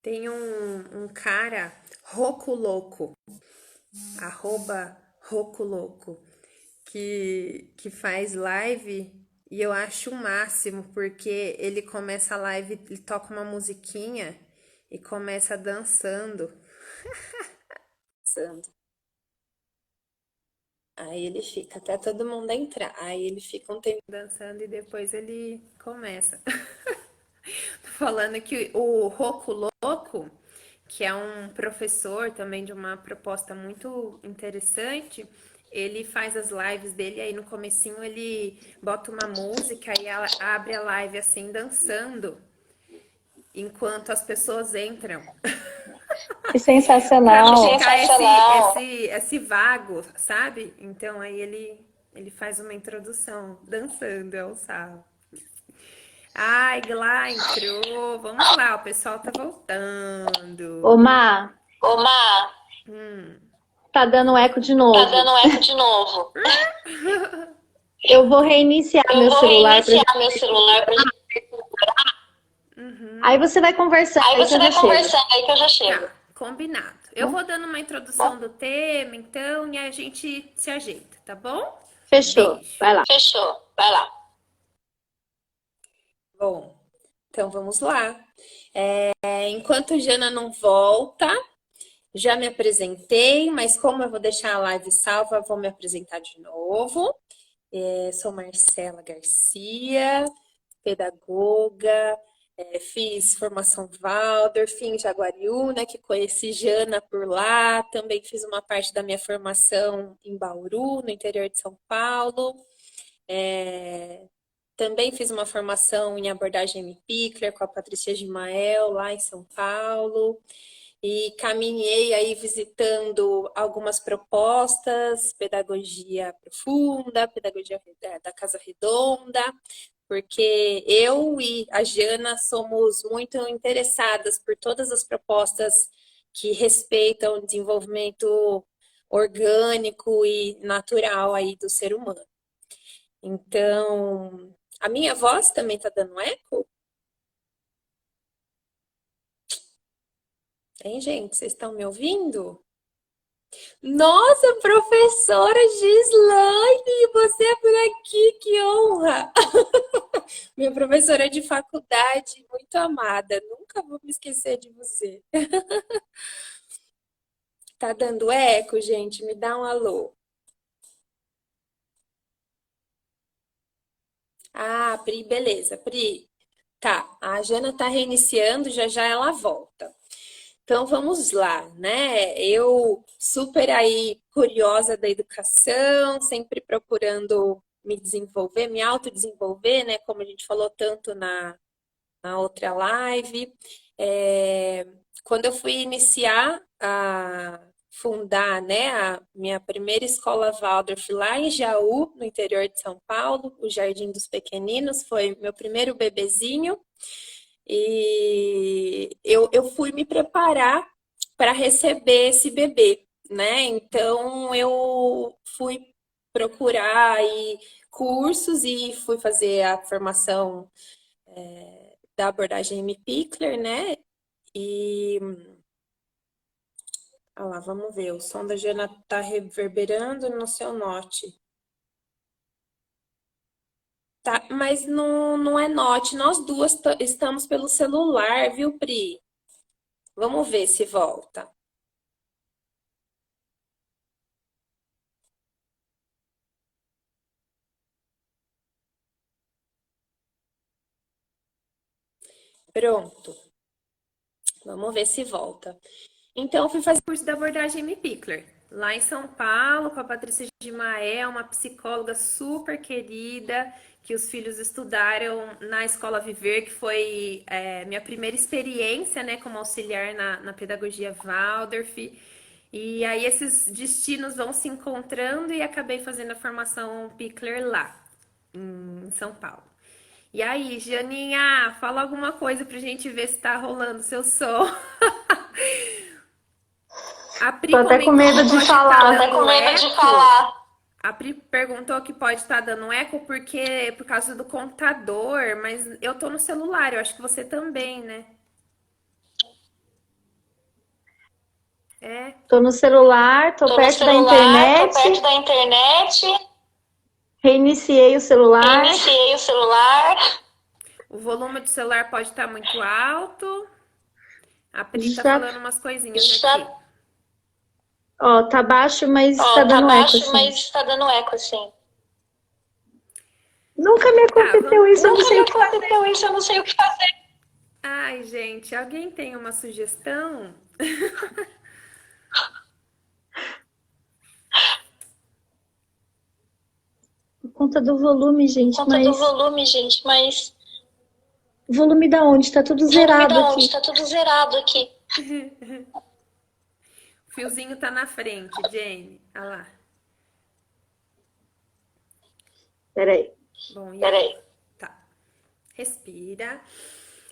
Tem um cara, Roco Louco, arroba Roco Louco, que faz live e eu acho o máximo, porque ele começa a live, ele toca uma musiquinha e começa dançando. Dançando. Aí ele fica até todo mundo entrar. Aí ele fica um tempo dançando e depois ele começa. Tô falando que o Roco Louco, que é um professor também de uma proposta muito interessante, ele faz as lives dele, aí no comecinho ele bota uma música e abre a live assim dançando enquanto as pessoas entram. Que Pra não sensacional. ficar esse vago, sabe? Então aí ele faz uma introdução dançando, é o sarro. Ai, Glá entrou. Vamos lá, o pessoal tá Ô, voltando. Má, Ô, Má, tá dando eco de tá novo. dando eco de novo. Eu vou reiniciar Eu meu vou celular pra gente. reiniciar meu celular pra gente. Aí você vai conversando Aí aí que você eu já vai chego. conversando aí que eu já chego. Tá, combinado. Eu Bom, vou dando uma introdução do tema, então, e a gente se ajeita, tá bom? fechou. Beijo. Vai lá. Fechou, vai lá. Bom, então vamos lá. Enquanto Jana não volta, já me apresentei, mas como eu vou deixar a live salva, vou me apresentar de novo. Sou Marcela Garcia, pedagoga, fiz formação Waldorf em Jaguariúna, que conheci Jana por lá, também fiz uma parte da minha formação em Bauru, no interior de São Paulo. Também fiz uma formação em abordagem M-Pickler com a Patrícia Gimael, lá em São Paulo. E caminhei aí visitando algumas propostas, pedagogia profunda, pedagogia da Casa Redonda, porque eu e a Jana somos muito interessadas por todas as propostas que respeitam o desenvolvimento orgânico e natural aí do ser humano. Então, a minha voz também está dando eco? Hein, gente? Vocês estão me ouvindo? Nossa, professora Gislaine, você é por aqui, que honra! Minha professora de faculdade, muito amada, nunca vou me esquecer de você. Tá dando eco, gente? Me dá um alô. Ah, Pri, beleza, Pri. Tá, a Jana tá reiniciando, já já ela volta. Então vamos lá, né? Eu super aí curiosa da educação, sempre procurando me desenvolver, me autodesenvolver, né? Como a gente falou tanto na outra live. É, quando eu fui iniciar a fundar, né, a minha primeira escola Waldorf lá em Jaú, no interior de São Paulo, o Jardim dos Pequeninos, foi meu primeiro bebezinho. E eu fui me preparar para receber esse bebê, né? Então eu fui procurar aí cursos e fui fazer a formação da abordagem M-Pickler, né? E lá, vamos ver, o som da Jana tá reverberando no seu note. Tá, mas não é note, nós duas estamos pelo celular, viu, Pri? Vamos ver se volta. Pronto, vamos ver se volta. Então, eu fui fazer curso da abordagem M-Pickler, lá em São Paulo, com a Patrícia Gimael, uma psicóloga super querida, que os filhos estudaram na Escola Viver, que foi minha primeira experiência, né, como auxiliar na pedagogia Waldorf. E aí esses destinos vão se encontrando e acabei fazendo a formação Pickler lá, em São Paulo. E aí, Janinha, fala alguma coisa pra gente ver se tá rolando seu som. A Tô Pri até com comentou que medo de pode estar Tô até falar. com dando medo de eco. falar. A Pri perguntou que pode estar dando eco porque por causa do computador, mas eu tô no celular, eu acho que você também, né? É, Tô no celular, tô Tô no perto da celular, tô internet, perto da internet, reiniciei o celular. reiniciei o celular. o volume do celular pode estar muito alto. A Pri tá Já, falando umas coisinhas aqui. Já, ó, tá baixo, mas tá ó, tá dando eco, baixo, assim. mas tá dando eco, assim. Nunca me Tá, aconteceu vamos. isso, eu não Nunca me sei o que fazer. aconteceu isso, eu não sei o que fazer. Ai, gente, alguém tem uma sugestão? Por conta do volume, Por gente, conta do mas... volume, gente, mas... Volume da onde? Tá tudo Volume zerado da onde? aqui. Tá tudo zerado aqui. O fiozinho tá na frente, Jane. Olha lá. Peraí. Bom, e aí? Peraí. Tá. Respira.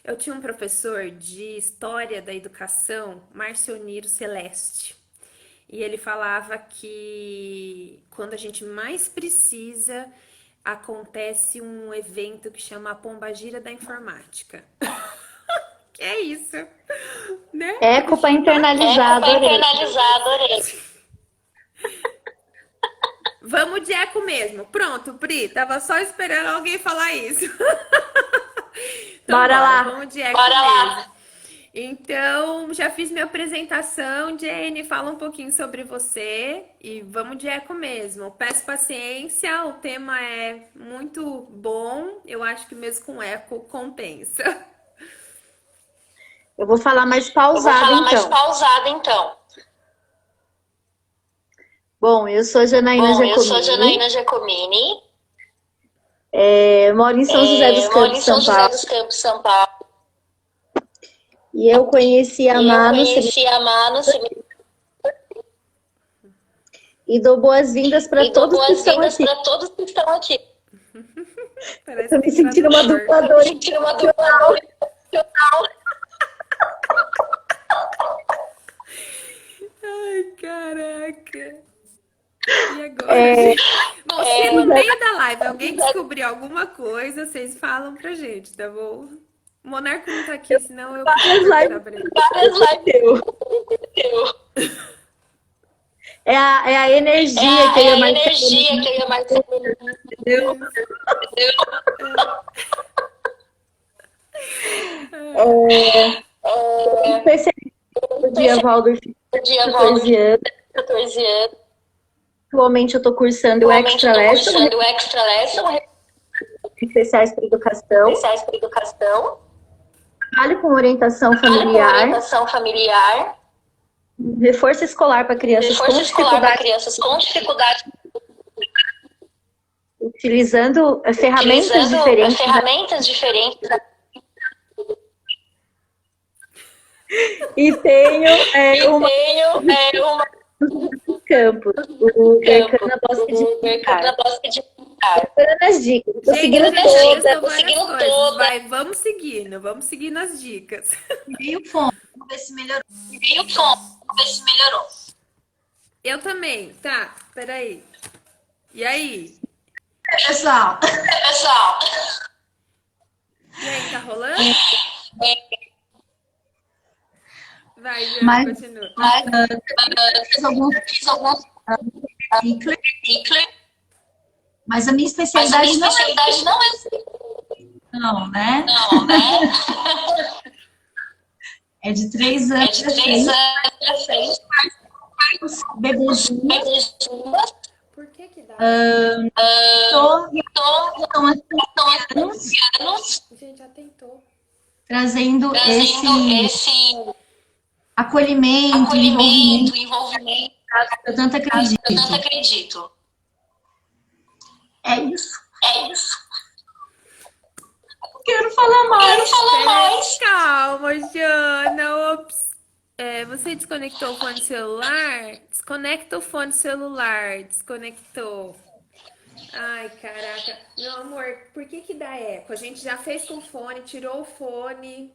Eu tinha um professor de História da Educação, Marcioniro Celeste. E ele falava que quando a gente mais precisa, acontece um evento que chama a Pombagira da Informática. Que é isso, né? Eco pra internalizar, Eco pra adorei. internalizar, adorei. Vamos de eco mesmo. Pronto, Pri. Tava só esperando alguém falar isso. Então, Bora bora. lá. Vamos de eco Bora mesmo. lá. Então, já fiz minha apresentação. Jane, fala um pouquinho sobre você e vamos de eco mesmo. Peço paciência, o tema é muito bom. Eu acho que mesmo com eco compensa. Eu vou falar mais Eu vou pausado, falar mais então. pausado, então. Bom, eu sou Janaína Bom, eu sou Giacomini, Janaína Giacomini, moro em São José dos moro em Campos, São São José Paulo. dos Campos, São Paulo. E eu conheci a E eu Manu conheci a Manu e dou boas-vindas para e dou todos que estão boas-vindas aqui. para todos que estão aqui. Parece Tô que me tem sentindo uma tradutor. Eu dubladora me sentindo uma dubladora profissional. Ai, caraca. E agora, gente? Bom, se no meio da live alguém descobrir alguma coisa, vocês falam pra gente, tá bom? O Monarco não tá aqui, senão eu podia várias perguntar lives pra ele. Várias lives eu. eu. É a energia que eu É ia a mais energia que eu ia mais entendeu? Isso. Especialista no dia Waldorf, O dia volta 14 anos. 14 anos. Atualmente eu estou cursando o Atualmente eu Extra estou Lesson, cursando o Extra Lesson, especiais para educação. especiais para educação, Trabalho com orientação trabalho com familiar, orientação familiar, reforço escolar para crianças com reforço escolar para dificuldade, crianças com dificuldade, utilizando ferramentas utilizando diferentes ferramentas diferentes. e tenho E uma tenho uma campus, o campo, Dercana Bosque de o mercado Pintar. da Bosque de Pintar. Tô dando as dicas, tô Gente, seguindo a gente já toda. testou Tô várias seguindo coisas. toda. Vai, vamos seguindo as dicas. Veio o fone, vamos ver se melhorou. E o som, vamos ver se melhorou. Eu também, tá, peraí. E aí? Pessoal, Pessoal, E aí, tá rolando? Vai, Jana, mas continua. fiz alguns ciclo, mas a minha mas a especialidade minha especialidade não não, né? não, né? É de 3 É anos de 3 anos pra frente, bebezinhos. bebezinhos, Por que que dá? Tô estão anos anos Gente, já tentou. trazendo trazendo esse esse acolhimento, acolhimento, envolvimento, eu tanto eu tanto acredito. acredito. É isso. É isso. Quero falar mais. Quero falar mais. Calma, Jana. Ops. Você desconectou o fone celular? Desconecta o fone celular. Desconectou. Ai, caraca. Meu amor, por que que dá eco? A gente já fez com o fone, tirou o fone.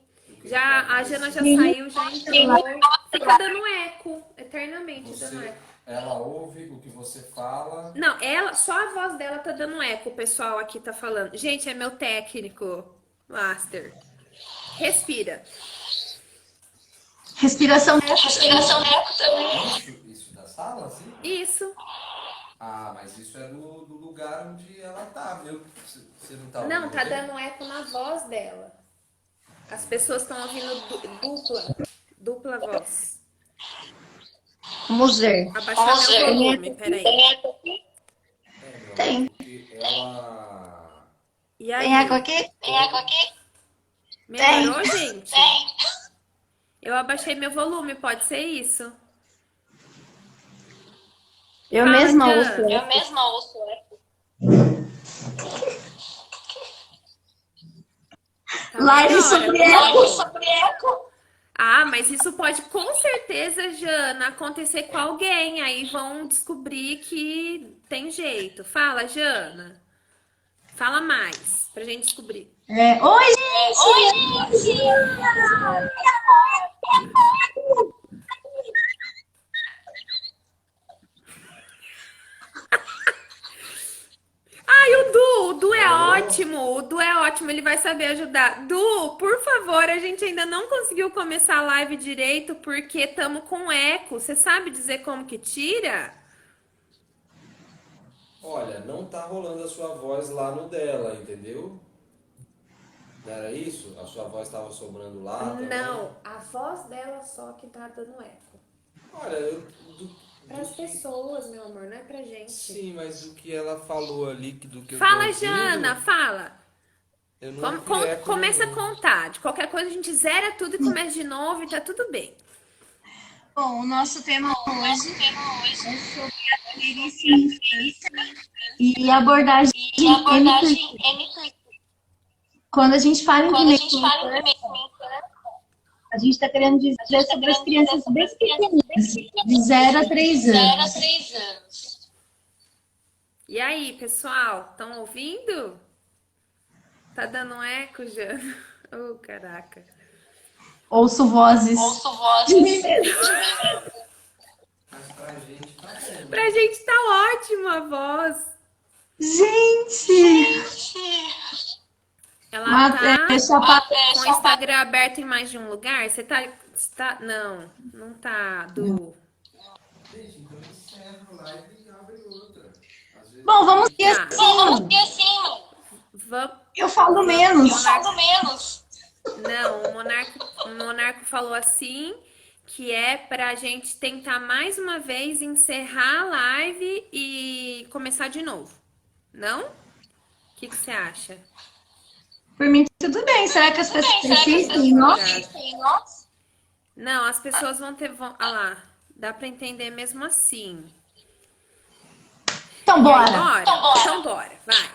A Jana já saiu, já entrou. Fica dando eco, eternamente dando eco. Ela ouve o que você fala. Não, só a voz dela tá dando eco, o pessoal aqui tá falando. Gente, é meu técnico, Master. Respira. Respiração. Respiração eco também. Isso da sala, assim? Isso. Ah, mas isso é do lugar onde ela tá, viu? Você não tá ouvindo Não, tá bem? dando eco na voz dela. As pessoas estão ouvindo dupla voz. Vamos ver. Abaixar Vamos meu ver. volume, peraí. Tem eco aqui? Meu Tem. amor, porque ela... E Tem aí? água aqui? Tem eco aqui? Melhorou, gente? Tem. Eu abaixei meu volume, pode ser isso? Eu Fala, mesma Jan. ouço. Eu mesma ouço eco. Tá Live melhor sobre agora. eco. Olha sobre eco. Ah, mas isso pode com certeza, Jana, acontecer com alguém. Aí vão descobrir que tem jeito. Fala, Jana. Fala mais pra gente descobrir. Oi, Oi, gente. Ai, o Du é Alô? ótimo. O Du é ótimo, ele vai saber ajudar. Du, por favor, a gente ainda não conseguiu começar a live direito porque estamos com eco. Você sabe dizer como que tira? Olha, não tá rolando a sua voz lá no dela, entendeu? Não era isso? A sua voz estava sobrando lá também? Não, a voz dela só que tá dando eco. Olha, Para as pessoas, meu amor, não é pra gente. Sim, mas do que ela falou ali, do que eu tô Fala, ouvindo, Jana, fala. eu não ouvi eco Começa a nenhum. contar. De qualquer coisa a gente zera tudo e começa de novo e tá tudo bem. Bom, o nosso tema Nosso hoje tema hoje é sobre a delícia infância e abordagem e abordagem MP. MP. Quando a gente fala em Quando a gente pimenta, fala em pimenta, a gente está querendo dizer sobre as crianças bem pequenininhas, de 0 a 3 0 a anos. 3 anos. E aí, pessoal, estão ouvindo? Tá dando eco, Jana? Oh, caraca. Ouço vozes. Ouço de mim vozes. mesma. Mas pra gente tá bom. Pra gente tá ótima a voz. Gente! Ela Mas, tá deixa eu falar. com o Instagram aberto em mais de um lugar? Você tá... Não, não tá, Du. Gente, então encerra a live e abre outra. Às vezes Bom, vamos seguir Tá. Bom, vamos assim. ter assim. Vamos... Eu falo menos. Falo menos. Não, o Monarco falou assim, que é pra gente tentar mais uma vez encerrar a live e começar de novo. Não? O que você acha? Por mim, tudo bem. Será que as pessoas Bem, será que as persistem? Nossa. assistem? Nossa. Não, as pessoas vão ter... Ah lá, dá pra entender mesmo assim. Então, E aí, bora. bora? Então, bora. Então bora, vai.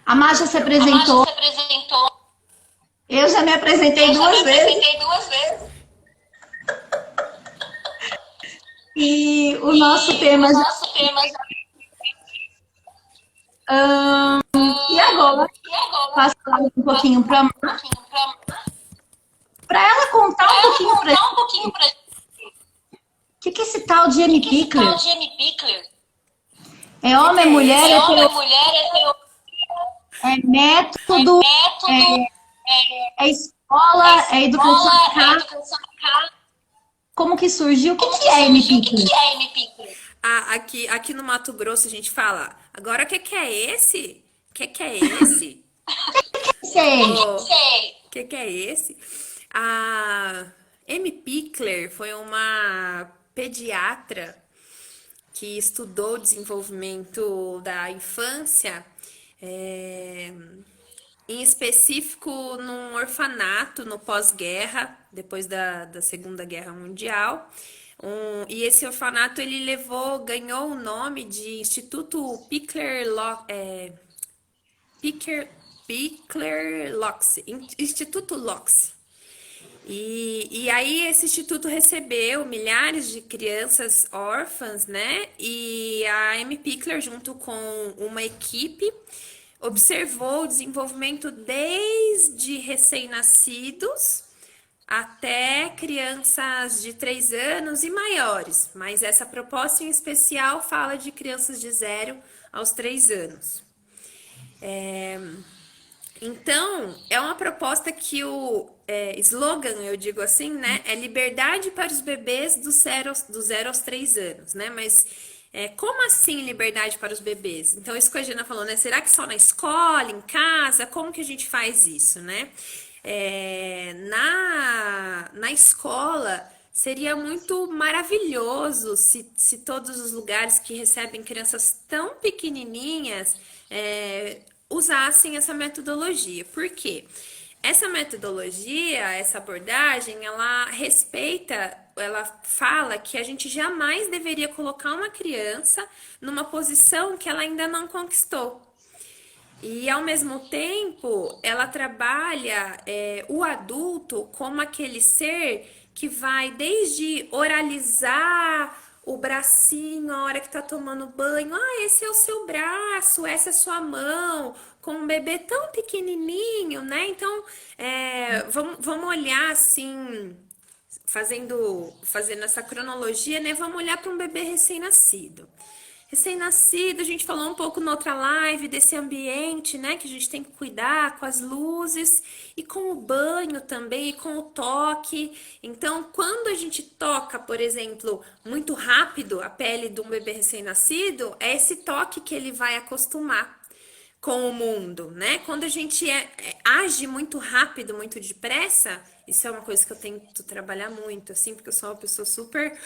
A Masha se A apresentou. Márcia se apresentou. Eu já me apresentei Eu já me duas vezes. apresentei 2 vezes. E o nosso tema já. Nosso tema já. E agora? E agora? Passo a palavra um pouquinho para Um pouquinho para ela contar um pouquinho para contar um pouquinho pra gente. o que é esse tal de Amy O que é esse Pickler? tal de Amy Pickler? É homem, é mulher, É homem, mulher, é método, método, é escola, é educação escola, em casa. educação em casa. Como que surgiu? O que Como que é Amy surgiu? O que Pickler? que é Amy Pickler? Ah, aqui no Mato Grosso a gente fala, agora o que é esse? O que é esse? Sei. Sei. O que é esse? A Amy Pickler foi uma pediatra que estudou o desenvolvimento da infância, em específico num orfanato no pós-guerra, depois da Segunda Guerra Mundial. E esse orfanato ele ganhou o nome de Instituto Pickler Locke, Instituto Locke. E aí esse instituto recebeu milhares de crianças órfãs, né? E a Amy Pickler, junto com uma equipe, observou o desenvolvimento desde recém-nascidos até crianças de 3 anos e maiores. Mas essa proposta em especial fala de crianças de 0 aos 3 anos. Então, é uma proposta que o slogan, eu digo assim, né? É liberdade para os bebês do 0 aos 3 anos, né? Mas como assim liberdade para os bebês? Então, isso que a Gina falou, né? Será que só na escola, em casa? Como que a gente faz isso, né? Na escola, seria muito maravilhoso se todos os lugares que recebem crianças tão pequenininhas usassem essa metodologia. Por quê? Essa metodologia, essa abordagem, ela respeita, ela fala que a gente jamais deveria colocar uma criança numa posição que ela ainda não conquistou. E ao mesmo tempo, ela trabalha o adulto como aquele ser que vai desde oralizar o bracinho a hora que tá tomando banho. Ah, esse é o seu braço, essa é a sua mão, com um bebê tão pequenininho, né? Então, vamos olhar assim, fazendo essa cronologia, né? Vamos olhar para um bebê recém-nascido. Recém-nascido, a gente falou um pouco na outra live desse ambiente, né? Que a gente tem que cuidar com as luzes e com o banho também, e com o toque. Então, quando a gente toca, por exemplo, muito rápido a pele de um bebê recém-nascido, é esse toque que ele vai acostumar com o mundo, né? Quando a gente age muito rápido, muito depressa, isso é uma coisa que eu tento trabalhar muito, assim, porque eu sou uma pessoa super,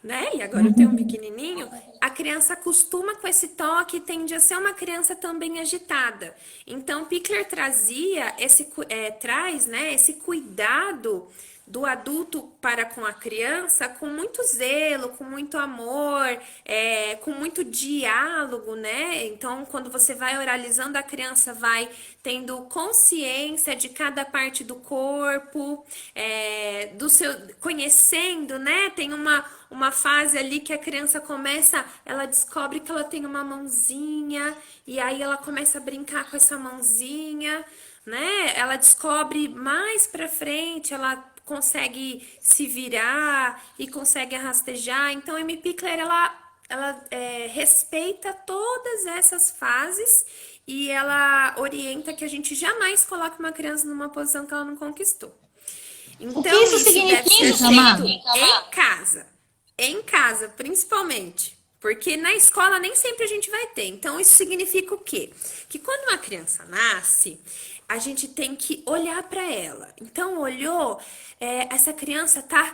né? E agora eu tenho um pequenininho. A criança acostuma com esse toque e tende a ser uma criança também agitada. Então, Pickler traz, né, esse cuidado do adulto para com a criança com muito zelo, com muito amor, com muito diálogo, né? Então, quando você vai oralizando, a criança vai tendo consciência de cada parte do corpo, do seu, conhecendo, né? Tem uma fase ali que a criança começa, ela descobre que ela tem uma mãozinha, e aí ela começa a brincar com essa mãozinha, né? Ela descobre mais pra frente, ela consegue se virar e consegue rastejar. Então, a Amy Pickler, ela respeita todas essas fases e ela orienta que a gente jamais coloque uma criança numa posição que ela não conquistou. O que Então, isso isso deve ser significa, feito em casa, principalmente. Porque na escola nem sempre a gente vai ter. Então, isso significa o quê? Que quando uma criança nasce, a gente tem que olhar para ela. Então, olhou, essa criança tá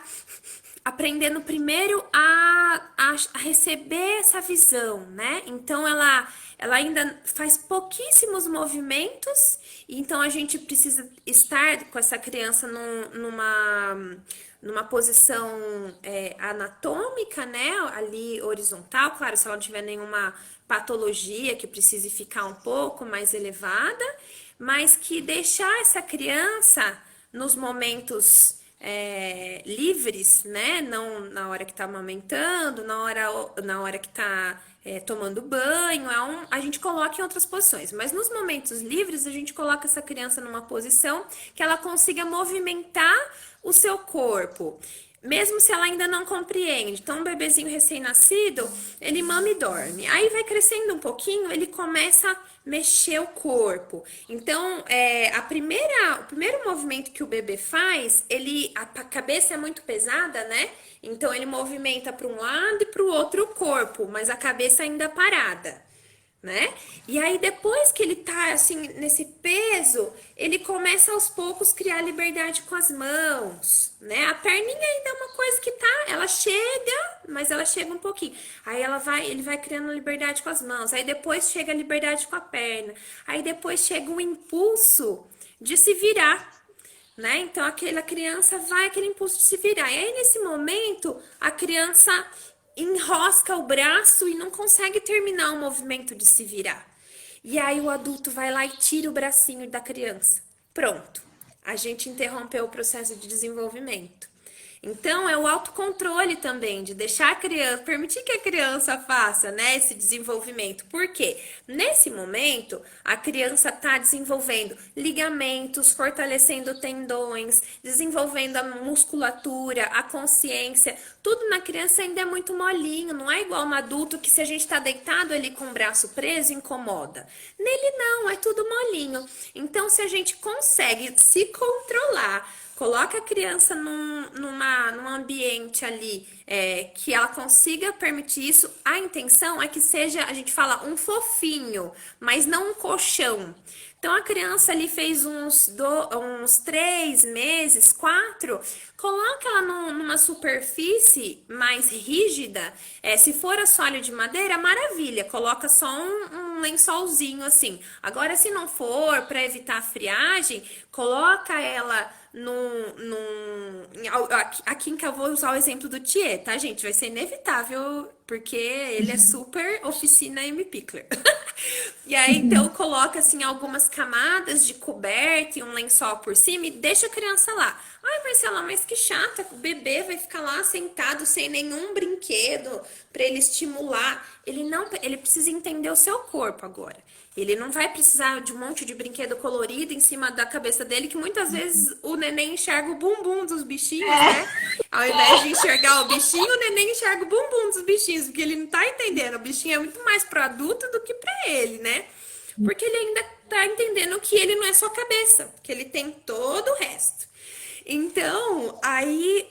aprendendo primeiro a receber essa visão, né? Então, ela ainda faz pouquíssimos movimentos, então a gente precisa estar com essa criança numa posição anatômica, né? Ali horizontal, claro, se ela não tiver nenhuma patologia que precise ficar um pouco mais elevada, mas que deixar essa criança nos momentos livres, né? Não na hora que tá amamentando, na hora que tá tomando banho, a gente coloca em outras posições. Mas nos momentos livres, a gente coloca essa criança numa posição que ela consiga movimentar o seu corpo. Mesmo se ela ainda não compreende. Então, um bebezinho recém-nascido, ele mama e dorme. Aí vai crescendo um pouquinho, ele começa a mexer o corpo. Então, o primeiro movimento que o bebê faz, a cabeça é muito pesada, né? Então, ele movimenta para um lado e para o outro o corpo, mas a cabeça ainda parada, né? E aí depois que ele tá assim nesse peso, ele começa aos poucos criar liberdade com as mãos, né? A perninha ainda é uma coisa que ela chega, mas ela chega um pouquinho. Aí ele vai criando liberdade com as mãos. Aí depois chega a liberdade com a perna. Aí depois chega o impulso de se virar, né? Então aquela criança vai aquele impulso de se virar. E aí nesse momento a criança enrosca o braço e não consegue terminar o movimento de se virar. E aí o adulto vai lá e tira o bracinho da criança. Pronto. A gente interrompeu o processo de desenvolvimento. Então, é o autocontrole também, de deixar a criança, permitir que a criança faça, né, esse desenvolvimento. Por quê? Nesse momento, a criança está desenvolvendo ligamentos, fortalecendo tendões, desenvolvendo a musculatura, a consciência. Tudo na criança ainda é muito molinho, não é igual no adulto que se a gente está deitado ali com o braço preso, incomoda. Nele não, é tudo molinho. Então, se a gente consegue se controlar, coloca a criança num ambiente ali que ela consiga permitir isso. A intenção é que seja, a gente fala, um fofinho, mas não um colchão. Então a criança ali fez uns 3 meses, 4, coloca ela numa superfície mais rígida. Se for assoalho de madeira, maravilha, coloca só um lençolzinho assim. Agora, se não for, para evitar a friagem, coloca ela aqui em que eu vou usar o exemplo do Thier, tá, gente? Vai ser inevitável, porque ele é super oficina M. Pickler. E aí, então, coloca, assim, algumas camadas de coberta e um lençol por cima e deixa a criança lá. Ai, Marcela, mas que chata, o bebê vai ficar lá sentado sem nenhum brinquedo para ele estimular. Ele precisa entender o seu corpo agora. Ele não vai precisar de um monte de brinquedo colorido em cima da cabeça dele, que muitas vezes o neném enxerga o bumbum dos bichinhos, né? Ao invés de enxergar o bichinho, o neném enxerga o bumbum dos bichinhos, porque ele não tá entendendo. O bichinho é muito mais pro adulto do que pra ele, né? Porque ele ainda tá entendendo que ele não é só cabeça, que ele tem todo o resto. Então, aí,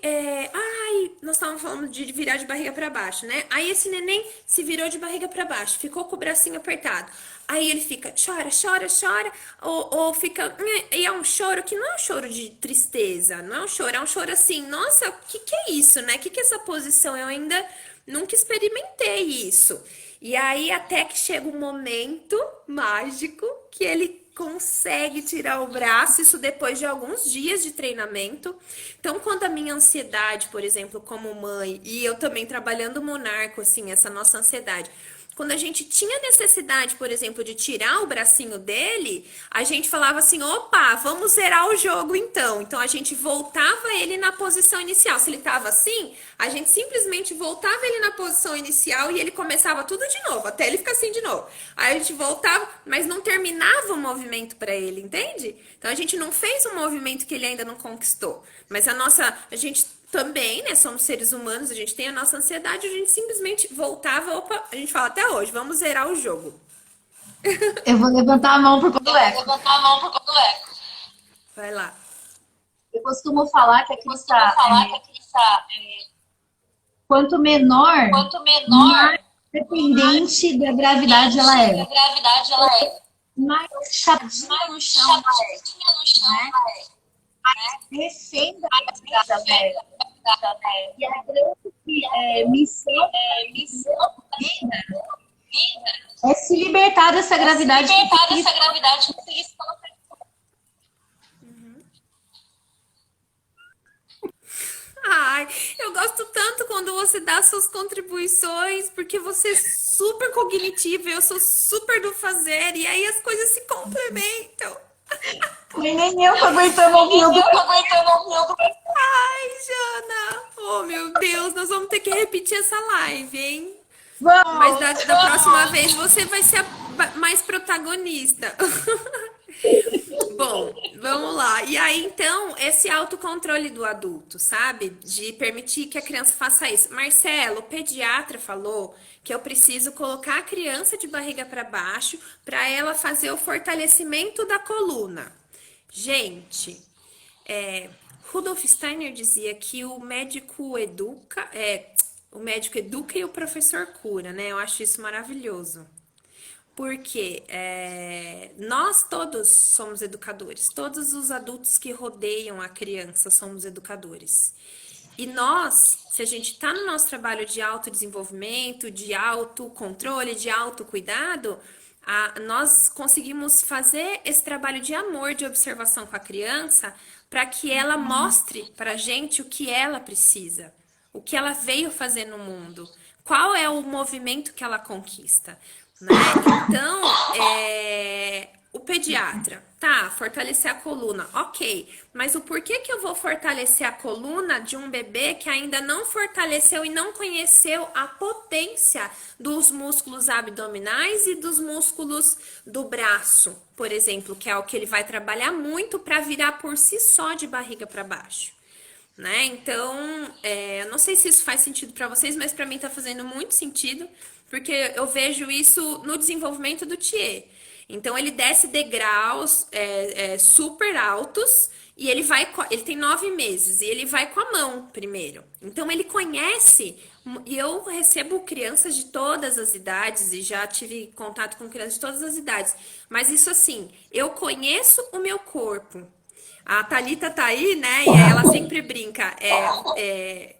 nós estávamos falando de virar de barriga para baixo, né? Aí esse neném se virou de barriga para baixo, ficou com o bracinho apertado. Aí ele fica, chora, chora, chora, ou fica, e é um choro que não é um choro de tristeza, não é um choro assim, nossa, o que é isso, né? O que é essa posição? Eu ainda nunca experimentei isso. E aí, até que chega um momento mágico que ele consegue tirar o braço, isso depois de alguns dias de treinamento. Então, quando a minha ansiedade, por exemplo, como mãe, e eu também trabalhando monarco, assim, essa nossa ansiedade, quando a gente tinha necessidade, por exemplo, de tirar o bracinho dele, a gente falava assim, opa, vamos zerar o jogo então. Então a gente voltava ele na posição inicial. Se ele estava assim, a gente simplesmente voltava ele na posição inicial e ele começava tudo de novo, até ele ficar assim de novo. Aí a gente voltava, mas não terminava o movimento para ele, entende? Então a gente não fez um movimento que ele ainda não conquistou. Mas a gente também, né, somos seres humanos, a gente tem a nossa ansiedade, a gente simplesmente voltava, opa, a gente fala até hoje, vamos zerar o jogo. Eu vou levantar a mão por conta do eco. Levantar a mão por conta do eco. Vai lá. Eu costumo falar que a criança, quanto quanto menor, menor, mais dependente da gravidade ela a é. gravidade ela é. Mais chatinha no chão ela é. Chatinha no chão ela é. Refém da gravidade ela é. E a grande missão da vida é se libertar dessa gravidade. Libertar dessa gravidade. Ai, eu gosto tanto quando você dá suas contribuições, porque você é super cognitiva, eu sou super do fazer, e aí as coisas se complementam. Nem eu tô aguentando ouvir o Ai, Jana! Oh, meu Deus, nós vamos ter que repetir essa live, hein? Vamos. Mas da próxima vez você vai ser a mais protagonista. Bom, vamos lá. E aí, então, esse autocontrole do adulto, sabe? De permitir que a criança faça isso. Marcelo, o pediatra falou que eu preciso colocar a criança de barriga para baixo para ela fazer o fortalecimento da coluna. Gente, Rudolf Steiner dizia que o médico educa e o professor cura, né? Eu acho isso maravilhoso. Porque nós todos somos educadores, todos os adultos que rodeiam a criança somos educadores. E nós, se a gente está no nosso trabalho de autodesenvolvimento, de autocontrole, de autocuidado, nós conseguimos fazer esse trabalho de amor, de observação com a criança, para que ela mostre para a gente o que ela precisa, o que ela veio fazer no mundo, qual é o movimento que ela conquista. Né? Então, pediatra, tá, fortalecer a coluna, ok. Mas o porquê que eu vou fortalecer a coluna de um bebê que ainda não fortaleceu e não conheceu a potência dos músculos abdominais e dos músculos do braço, por exemplo, que é o que ele vai trabalhar muito para virar por si só de barriga para baixo, né? Então, eu não sei se isso faz sentido para vocês, mas para mim tá fazendo muito sentido, porque eu vejo isso no desenvolvimento do Thier. Então, ele desce degraus super altos e ele tem 9 meses e ele vai com a mão primeiro. Então, ele conhece, e eu recebo crianças de todas as idades e já tive contato com crianças de todas as idades. Mas isso assim, eu conheço o meu corpo. A Thalita tá aí, né? E ela sempre brinca.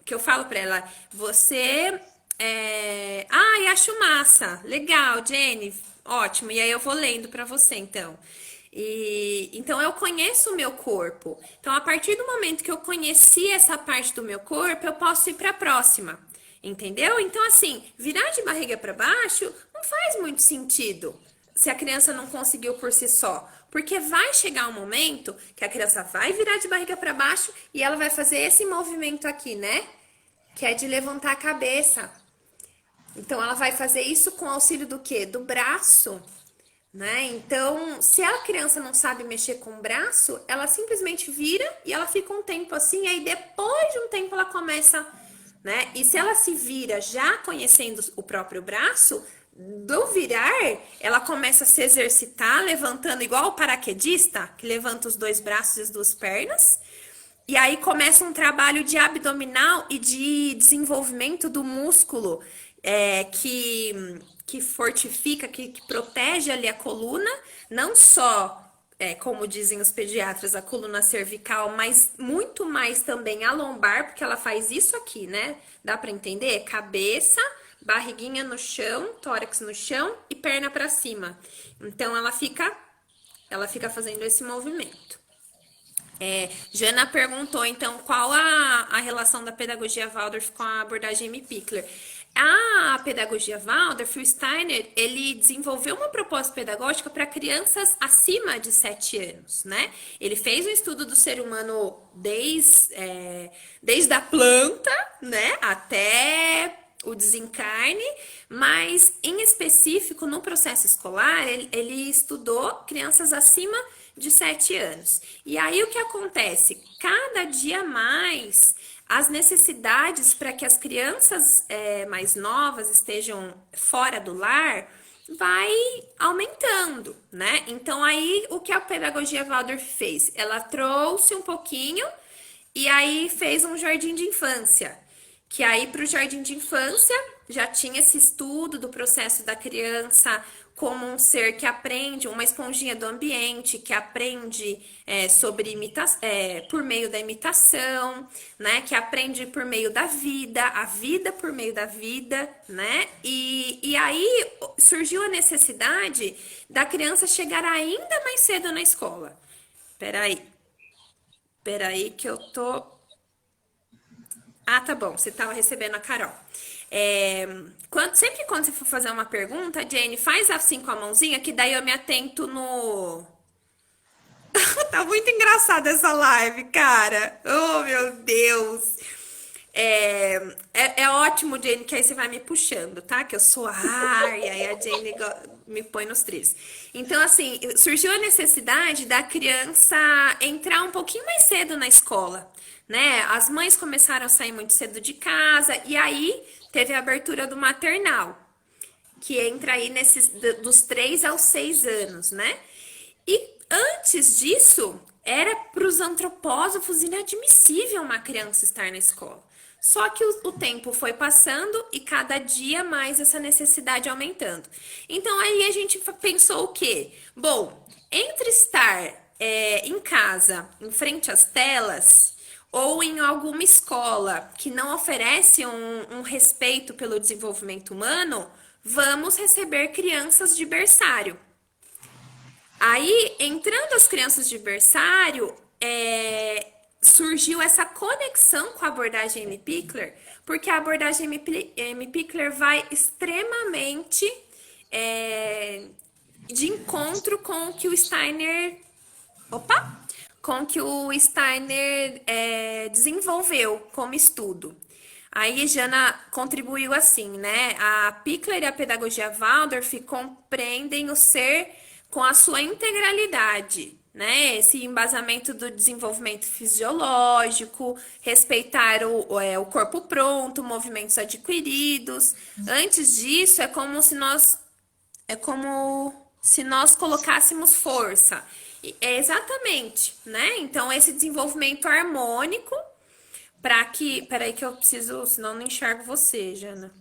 Que eu falo pra ela, você. Ai, acho massa. Legal, Jenny. Ótimo. E aí eu vou lendo pra você, então. Então eu conheço o meu corpo. Então, a partir do momento que eu conheci essa parte do meu corpo, eu posso ir pra próxima. Entendeu? Então, assim, virar de barriga pra baixo não faz muito sentido se a criança não conseguiu por si só. Porque vai chegar um momento que a criança vai virar de barriga para baixo e ela vai fazer esse movimento aqui, né? Que é de levantar a cabeça. Então, ela vai fazer isso com auxílio do quê? Do braço, né? Então, se a criança não sabe mexer com o braço, ela simplesmente vira e ela fica um tempo assim, aí depois de um tempo ela começa, né? E se ela se vira já conhecendo o próprio braço, do virar, ela começa a se exercitar, levantando igual o paraquedista, que levanta os 2 braços e as 2 pernas. E aí começa um trabalho de abdominal e de desenvolvimento do músculo que fortifica, que protege ali a coluna, não só, como dizem os pediatras, a coluna cervical, mas muito mais também a lombar, porque ela faz isso aqui, né? Dá para entender? Cabeça, barriguinha no chão, tórax no chão e perna para cima. Então ela fica fazendo esse movimento. Jana perguntou, então, qual a relação da pedagogia Waldorf com a abordagem M. Pickler. A pedagogia Waldorf, o Steiner, ele desenvolveu uma proposta pedagógica para crianças acima de 7 anos, né? Ele fez um estudo do ser humano desde a planta, né, até o desencarne, mas em específico no processo escolar, ele estudou crianças acima de 7 anos. E aí o que acontece? Cada dia mais as necessidades para que as crianças mais novas estejam fora do lar vai aumentando, né? Então aí o que a pedagogia Waldorf fez? Ela trouxe um pouquinho e aí fez um jardim de infância. Que aí para o jardim de infância já tinha esse estudo do processo da criança como um ser que aprende, uma esponjinha do ambiente, que aprende sobre por meio da imitação, né? Que aprende por meio da vida, a vida por meio da vida, né? E aí surgiu a necessidade da criança chegar ainda mais cedo na escola. Peraí que eu tô... Ah, tá bom, você estava recebendo a Carol. Sempre quando você for fazer uma pergunta, Jenny, faz assim com a mãozinha, que daí eu me atento no... Tá muito engraçada essa live, cara. Oh, meu Deus. É ótimo, Jenny, que aí você vai me puxando, tá? Que eu sou ar, e aí a Jenny me põe nos trilhos. Então, assim, surgiu a necessidade da criança entrar um pouquinho mais cedo na escola, né? As mães começaram a sair muito cedo de casa, e aí teve a abertura do maternal, que entra aí dos 3 aos 6 anos, né? E antes disso, era para os antropósofos inadmissível uma criança estar na escola. Só que o tempo foi passando e cada dia mais essa necessidade aumentando. Então aí a gente pensou o quê? Bom, entre estar em casa, em frente às telas, ou em alguma escola que não oferece um respeito pelo desenvolvimento humano, vamos receber crianças de berçário. Aí, entrando as crianças de berçário, surgiu essa conexão com a abordagem M. Pickler, porque a abordagem M. Pickler vai extremamente de encontro com o que o Steiner, com o que o Steiner desenvolveu como estudo. Aí Jana contribuiu assim, né? A Pickler e a pedagogia Waldorf compreendem o ser com a sua integralidade, né? Esse embasamento do desenvolvimento fisiológico, respeitar o corpo pronto, movimentos adquiridos. Antes disso, é como se nós colocássemos força. É exatamente, né? Então, esse desenvolvimento harmônico para que. Peraí, que eu preciso, senão eu não enxergo você, Jana.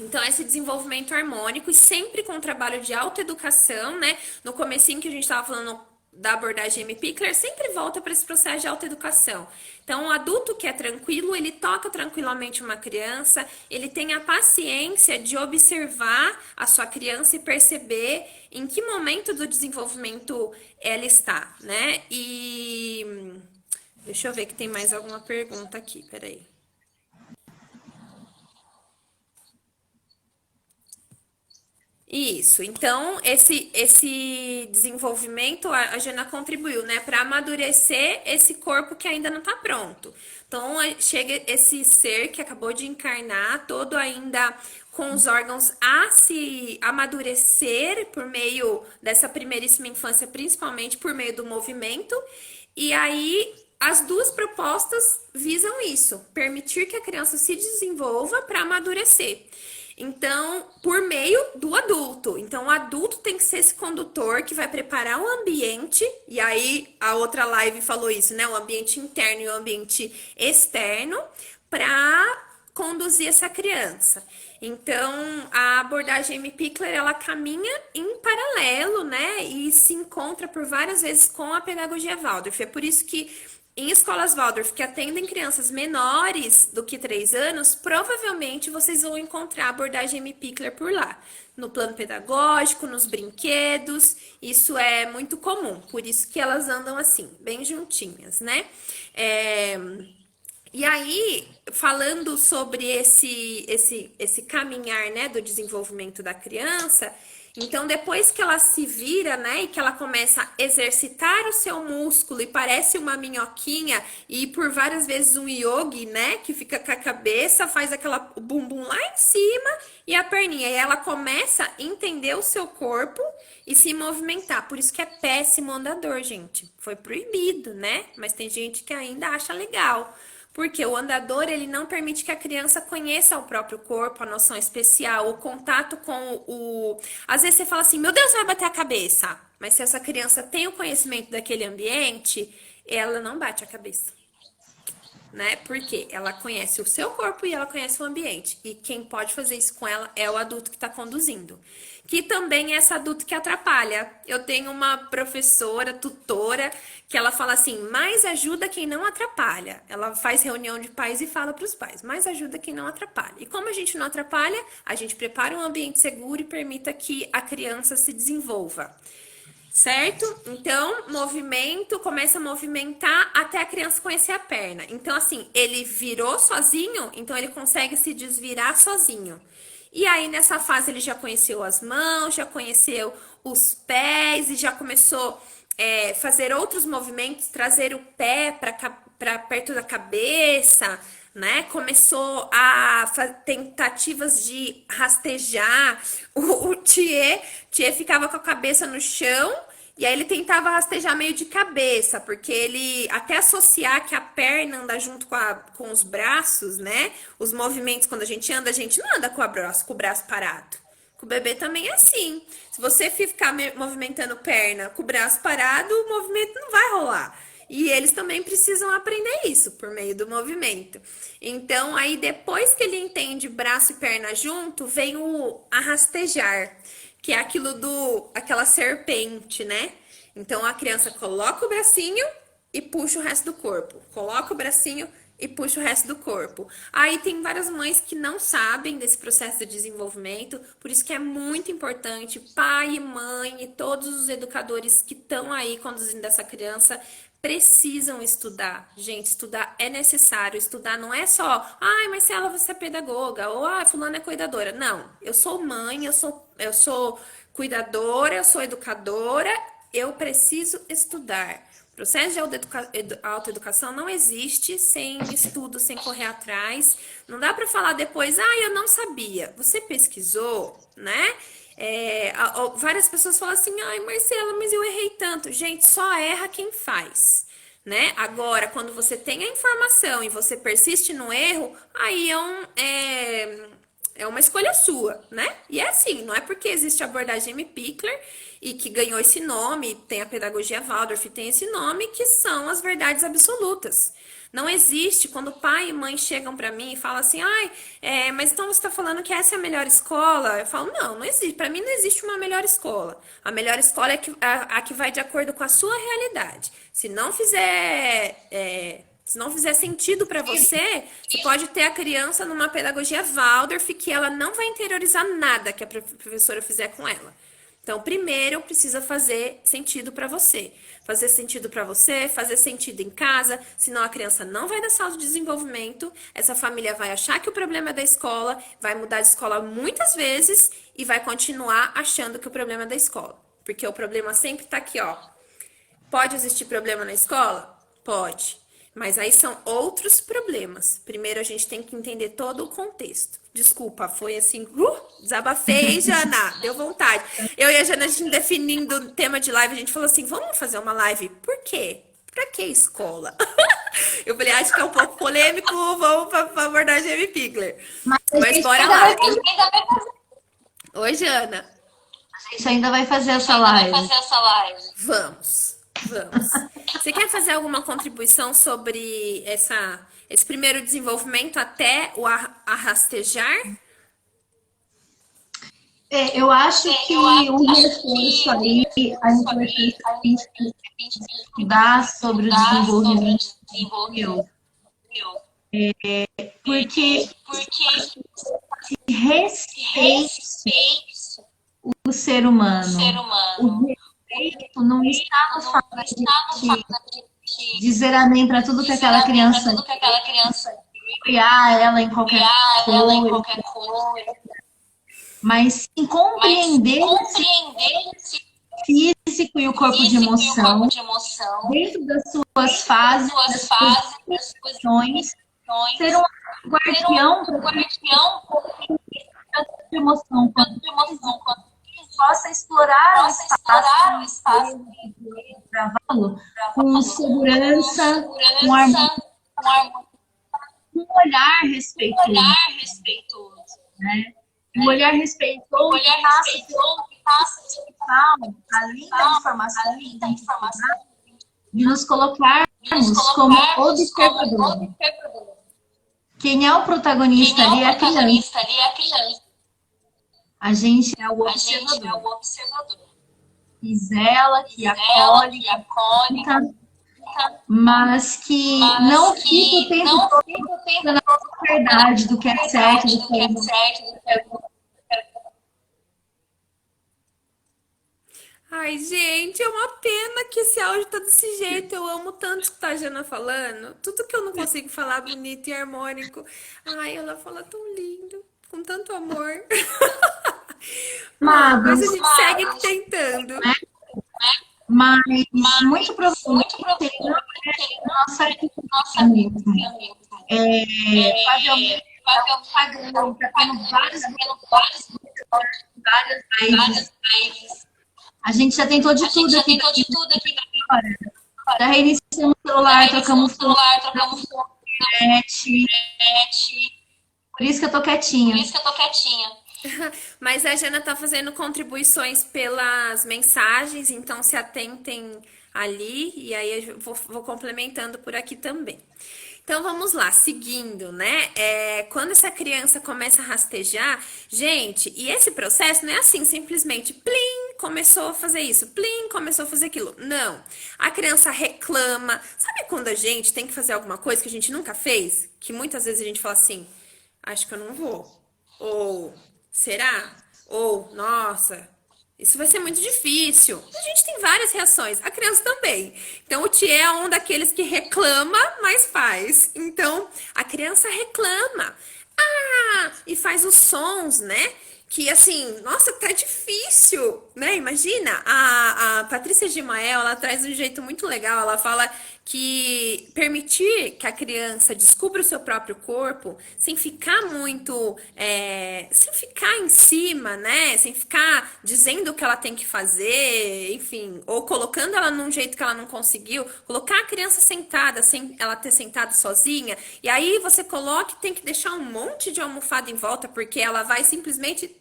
Então, esse desenvolvimento harmônico e sempre com o trabalho de autoeducação, né? No comecinho que a gente estava falando da abordagem M. Pickler, sempre volta para esse processo de autoeducação. Então, o adulto que é tranquilo, ele toca tranquilamente uma criança, ele tem a paciência de observar a sua criança e perceber em que momento do desenvolvimento ela está, né? E deixa eu ver que tem mais alguma pergunta aqui, peraí. Isso, então esse desenvolvimento a Jana contribuiu, né, para amadurecer esse corpo que ainda não está pronto. Então chega esse ser que acabou de encarnar, todo ainda com os órgãos a se amadurecer por meio dessa primeiríssima infância, principalmente por meio do movimento. E aí as duas propostas visam isso, permitir que a criança se desenvolva para amadurecer. Então, por meio do adulto. Então, o adulto tem que ser esse condutor que vai preparar o ambiente. E aí, a outra live falou isso, né? O ambiente interno e o ambiente externo para conduzir essa criança. Então, a abordagem M. Pickler, ela caminha em paralelo, né? E se encontra por várias vezes com a pedagogia Waldorf. É por isso que em escolas Waldorf que atendem crianças menores do que 3 anos, provavelmente vocês vão encontrar a abordagem M. Pickler por lá. No plano pedagógico, nos brinquedos, isso é muito comum. Por isso que elas andam assim, bem juntinhas, né? E aí, falando sobre esse caminhar, né, do desenvolvimento da criança, então depois que ela se vira, né, e que ela começa a exercitar o seu músculo e parece uma minhoquinha e por várias vezes um yogi, né, que fica com a cabeça, faz aquela o bumbum lá em cima e a perninha, e ela começa a entender o seu corpo e se movimentar. Por isso que é péssimo andador, gente. Foi proibido, né? Mas tem gente que ainda acha legal. Porque o andador, ele não permite que a criança conheça o próprio corpo, a noção especial, o contato com o... Às vezes você fala assim, meu Deus, vai bater a cabeça. Mas se essa criança tem o conhecimento daquele ambiente, ela não bate a cabeça. Né? Porque ela conhece o seu corpo e ela conhece o ambiente. E quem pode fazer isso com ela é o adulto que está conduzindo. Que também é esse adulto que atrapalha. Eu tenho uma professora, tutora, que ela fala assim, mais ajuda quem não atrapalha. Ela faz reunião de pais e fala para os pais, mais ajuda quem não atrapalha. E como a gente não atrapalha, a gente prepara um ambiente seguro e permita que a criança se desenvolva. Certo? Então, movimento, começa a movimentar até a criança conhecer a perna. Então, assim, ele virou sozinho, então ele consegue se desvirar sozinho. E aí, nessa fase, ele já conheceu as mãos, já conheceu os pés e já começou a fazer outros movimentos, trazer o pé para perto da cabeça, né? Começou a tentativas de rastejar. O Thier ficava com a cabeça no chão e aí ele tentava rastejar meio de cabeça, porque ele até associar que a perna anda junto com os braços, né? Os movimentos, quando a gente não anda com o braço parado. Com o bebê também é assim. Se você ficar movimentando perna com o braço parado, o movimento não vai rolar. E eles também precisam aprender isso por meio do movimento. Então, aí depois que ele entende braço e perna junto, vem o arrastejar, que é aquela serpente, né? Então, a criança coloca o bracinho e puxa o resto do corpo. Coloca o bracinho e puxa o resto do corpo. Aí tem várias mães que não sabem desse processo de desenvolvimento, por isso que é muito importante pai e mãe e todos os educadores que estão aí conduzindo essa criança precisam estudar. Gente, estudar é necessário. Estudar não é só, ai, mas se ela vai ser pedagoga, ou fulana é cuidadora. Não, eu sou mãe, eu sou cuidadora, eu sou educadora, eu preciso estudar. O processo de autoeducação não existe sem estudo, sem correr atrás. Não dá para falar depois, eu não sabia. Você pesquisou, né? Várias pessoas falam assim, ai, Marcela, mas eu errei tanto. Gente, só erra quem faz, né? Agora, quando você tem a informação e você persiste no erro, aí é uma escolha sua, né? E é assim, não é porque existe a abordagem M. Pickler e que ganhou esse nome, tem a pedagogia Waldorf, tem esse nome, que são as verdades absolutas. Não existe quando pai e mãe chegam pra mim e falam assim, mas então você tá falando que essa é a melhor escola? Eu falo, não existe. Pra mim não existe uma melhor escola. A melhor escola é a que vai de acordo com a sua realidade. Se não fizer sentido para você, você pode ter a criança numa pedagogia Waldorf que ela não vai interiorizar nada que a professora fizer com ela. Então, primeiro precisa fazer sentido para você. Fazer sentido para você, fazer sentido em casa, senão a criança não vai dar salto de desenvolvimento, essa família vai achar que o problema é da escola, vai mudar de escola muitas vezes e vai continuar achando que o problema é da escola. Porque o problema sempre tá aqui, ó. Pode existir problema na escola? Pode. Mas aí são outros problemas. Primeiro a gente tem que entender todo o contexto. Desculpa, foi assim, desabafei, hein, Jana? Deu vontade. Eu e a Jana, a gente definindo o tema de live, a gente falou assim, vamos fazer uma live? Por quê? Pra que escola? Eu falei, acho que é um pouco polêmico, vamos pra abordagem M. Pickler. Mas bora lá. Oi, Jana. A gente ainda vai fazer essa live. Vamos. Você quer fazer alguma contribuição sobre esse primeiro desenvolvimento até o arrastejar? Eu acho que um reforço aí, a importância de estudar sobre o desenvolvimento, porque respeite o ser humano. O respeito não está no fato de dizer amém para tudo que aquela criança criar ela em qualquer coisa, mas sim compreender esse físico e o corpo de emoção dentro das suas fases, das suas expressões, ser um guardião de emoção, quando possa explorar o espaço de cavalo com segurança, com um olhar respeitoso, né? Um olhar respeitoso que passa além da informação, de nos colocarmos como observador. Quem é o protagonista ali é a criança. A gente é o observador. Que zela, que acolhe, mas que não fica o tempo todo na verdade do que é certo, do que é errado. Ai, gente, é uma pena que esse áudio tá desse jeito. Eu amo tanto escutar a Jana falando. Tudo que eu não consigo falar bonito e harmônico. Ai, ela fala tão lindo, com tanto amor. Mas a gente segue tentando. Mas muito provavelmente não é nossa cultura mesmo. Pagando, tá tendo várias lives. A gente já tentou de tudo aqui. Já reiniciamos o celular, trocamos internet. Por isso que eu tô quietinha. Mas a Jana tá fazendo contribuições pelas mensagens, então se atentem ali, e aí eu vou complementando por aqui também. Então vamos lá, seguindo, né? Quando essa criança começa a rastejar, gente, e esse processo não é assim, simplesmente, plim, começou a fazer isso, plim, começou a fazer aquilo. Não. A criança reclama. Sabe quando a gente tem que fazer alguma coisa que a gente nunca fez? Que muitas vezes a gente fala assim, acho que eu não vou. Ou, será? Ou, nossa, Isso vai ser muito difícil. A gente tem várias reações, a criança também. Então, o Thier é um daqueles que reclama, mas faz. Então, a criança reclama. Ah! E faz os sons, né? Que assim, nossa, tá difícil, né? Imagina, a Patrícia Gimael, ela traz um jeito muito legal. Ela fala que permitir que a criança descubra o seu próprio corpo sem ficar muito, sem ficar em cima, né? Sem ficar dizendo o que ela tem que fazer, enfim, ou colocando ela num jeito que ela não conseguiu, colocar a criança sentada, sem ela ter sentado sozinha, e aí você coloca e tem que deixar um monte de almofada em volta, porque ela vai simplesmente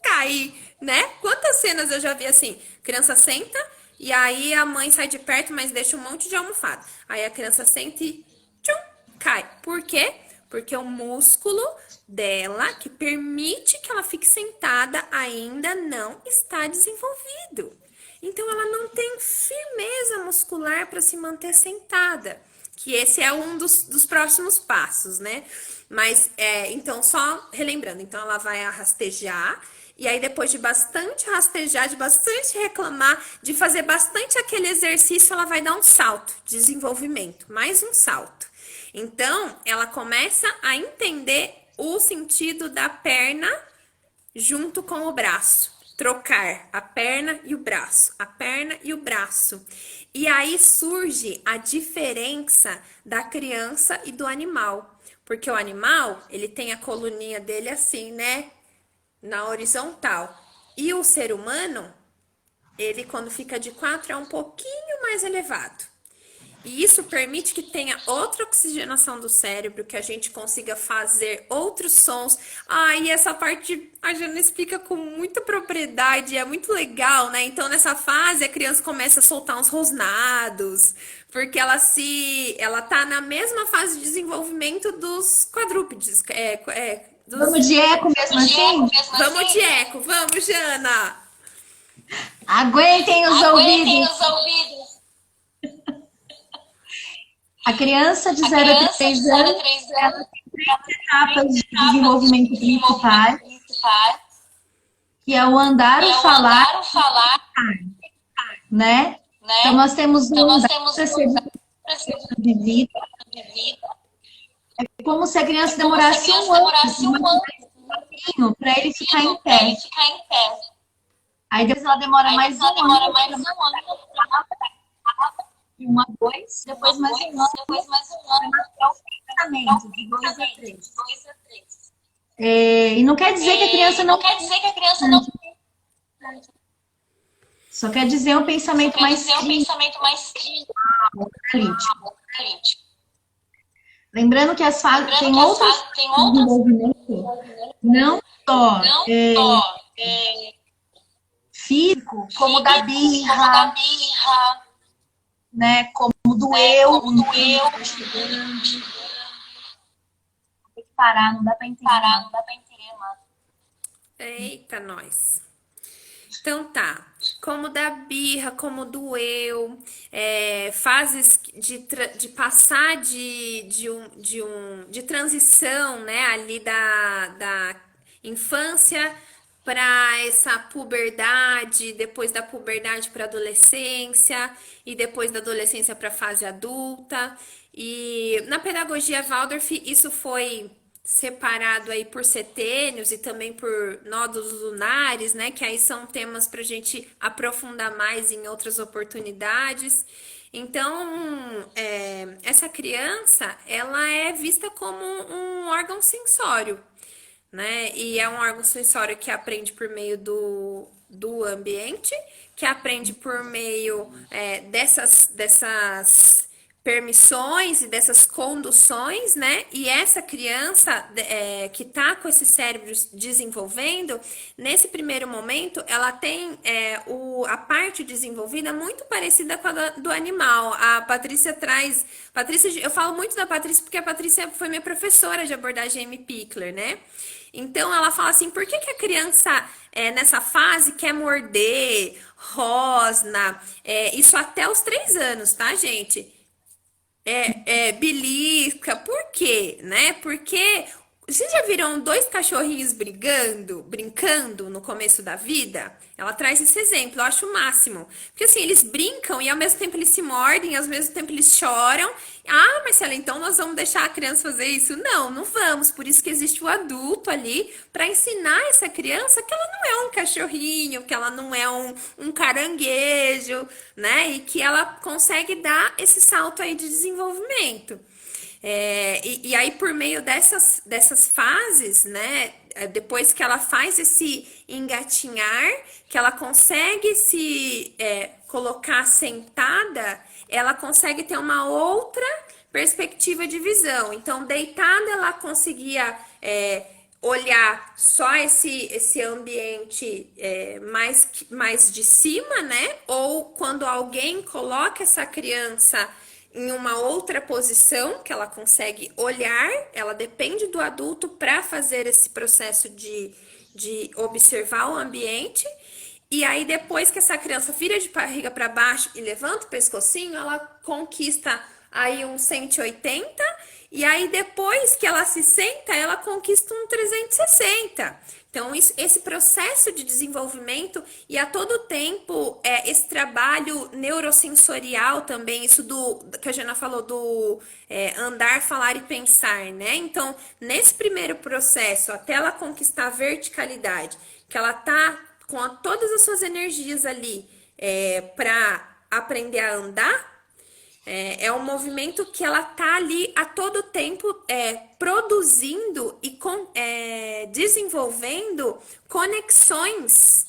cair, né? Quantas cenas eu já vi assim? Criança senta e aí a mãe sai de perto, mas deixa um monte de almofada. Aí a criança senta e tchum, cai. Por quê? Porque o músculo dela, que permite que ela fique sentada, ainda não está desenvolvido. Então ela não tem firmeza muscular para se manter sentada. Que esse é um dos próximos passos, né? Mas, então, só relembrando, então ela vai rastejar, e aí depois de bastante rastejar, de bastante reclamar, de fazer bastante aquele exercício, ela vai dar um salto, desenvolvimento, mais um salto. Então, ela começa a entender o sentido da perna junto com o braço. Trocar a perna e o braço, a perna e o braço. E aí surge a diferença da criança e do animal. Porque o animal, ele tem a coluninha dele assim, né? Na horizontal. E o ser humano, ele quando fica de quatro é um pouquinho mais elevado. E isso permite que tenha outra oxigenação do cérebro, que a gente consiga fazer outros sons. Ah, e essa parte a Jana explica com muita propriedade, é muito legal, né? Então, nessa fase, a criança começa a soltar uns rosnados, porque ela tá na mesma fase de desenvolvimento dos quadrúpedes. Vamos de eco mesmo assim? Vamos de eco, vamos, Jana! Aguentem os Aguentem ouvidos. os ouvidos. A criança de A 0 a criança 3 de 0 a anos, 3 ela anos tem 3 etapas de desenvolvimento principais, principais que é o andar, é o o falar, andar, o falar, né? né? Então, nós temos o Então, nós andar temos para o ser andar para ser de vida. de vida. É como se a criança Como se a demorasse criança um ano demorasse um ano para ele ficar em para pé. ele ficar em pé. Aí depois ela demora Aí mais ela um demora ano, mais um ano, uma, dois, depois mais um ano, depois mais um ano, até o pensamento, de 2 a 3. 2 a 3. E não quer dizer que a criança não quer dizer que a criança não só quer dizer um pensamento quer mais dizer um pensamento mais crítico, analítico. analítico. Lembrando que as fases Lembrando tem que as outros fases tem outros desenvolvimentos, não só não só físico, como da como da birra, birra, né? Como do eu, como do eu, tem que parar, não dá para entender. parar, não dá para entender, mano. Eita, nós. Então tá, como da birra, como do eu, fases de passar de transição, né, ali da infância para essa puberdade, depois da puberdade para adolescência e depois da adolescência para a fase adulta. E na pedagogia Waldorf isso foi separado aí por setênios e também por nódulos lunares, né? Que aí são temas para a gente aprofundar mais em outras oportunidades. Então, essa criança, ela é vista como um órgão sensório, né? E é um órgão sensório que aprende por meio do ambiente, que aprende por meio dessas permissões e dessas conduções, né? E essa criança que tá com esse cérebro desenvolvendo, nesse primeiro momento, ela tem a parte desenvolvida muito parecida com a do animal. A Patrícia traz... eu falo muito da Patrícia porque a Patrícia foi minha professora de abordagem M. Pickler, né? Então, ela fala assim, por que a criança nessa fase quer morder, rosna, isso até os 3 anos, tá, gente? Belisca, por quê, né? Porque Vocês já viram dois cachorrinhos brincando no começo da vida? Ela traz esse exemplo, eu acho o máximo. Porque assim, eles brincam e ao mesmo tempo eles se mordem, ao mesmo tempo eles choram. Ah, Marcela, então nós vamos deixar a criança fazer isso? Não, não vamos. Por isso que existe o adulto ali para ensinar essa criança que ela não é um cachorrinho, que ela não é um caranguejo, né? E que ela consegue dar esse salto aí de desenvolvimento. E aí, por meio dessas fases, né? Depois que ela faz esse engatinhar, que ela consegue se colocar sentada, ela consegue ter uma outra perspectiva de visão. Então, deitada, ela conseguia olhar só esse ambiente mais de cima, né? Ou quando alguém coloca essa criança em uma outra posição que ela consegue olhar, ela depende do adulto para fazer esse processo de observar o ambiente. E aí, depois que essa criança vira de barriga para baixo e levanta o pescocinho, ela conquista aí um 180. E aí, depois que ela se senta, ela conquista um 360. Então, esse processo de desenvolvimento e a todo tempo esse trabalho neurosensorial também, isso que a Jana falou do andar, falar e pensar, né? Então, nesse primeiro processo, até ela conquistar a verticalidade, que ela tá com todas as suas energias ali para aprender a andar, é um movimento que ela tá ali a todo tempo produzindo e desenvolvendo conexões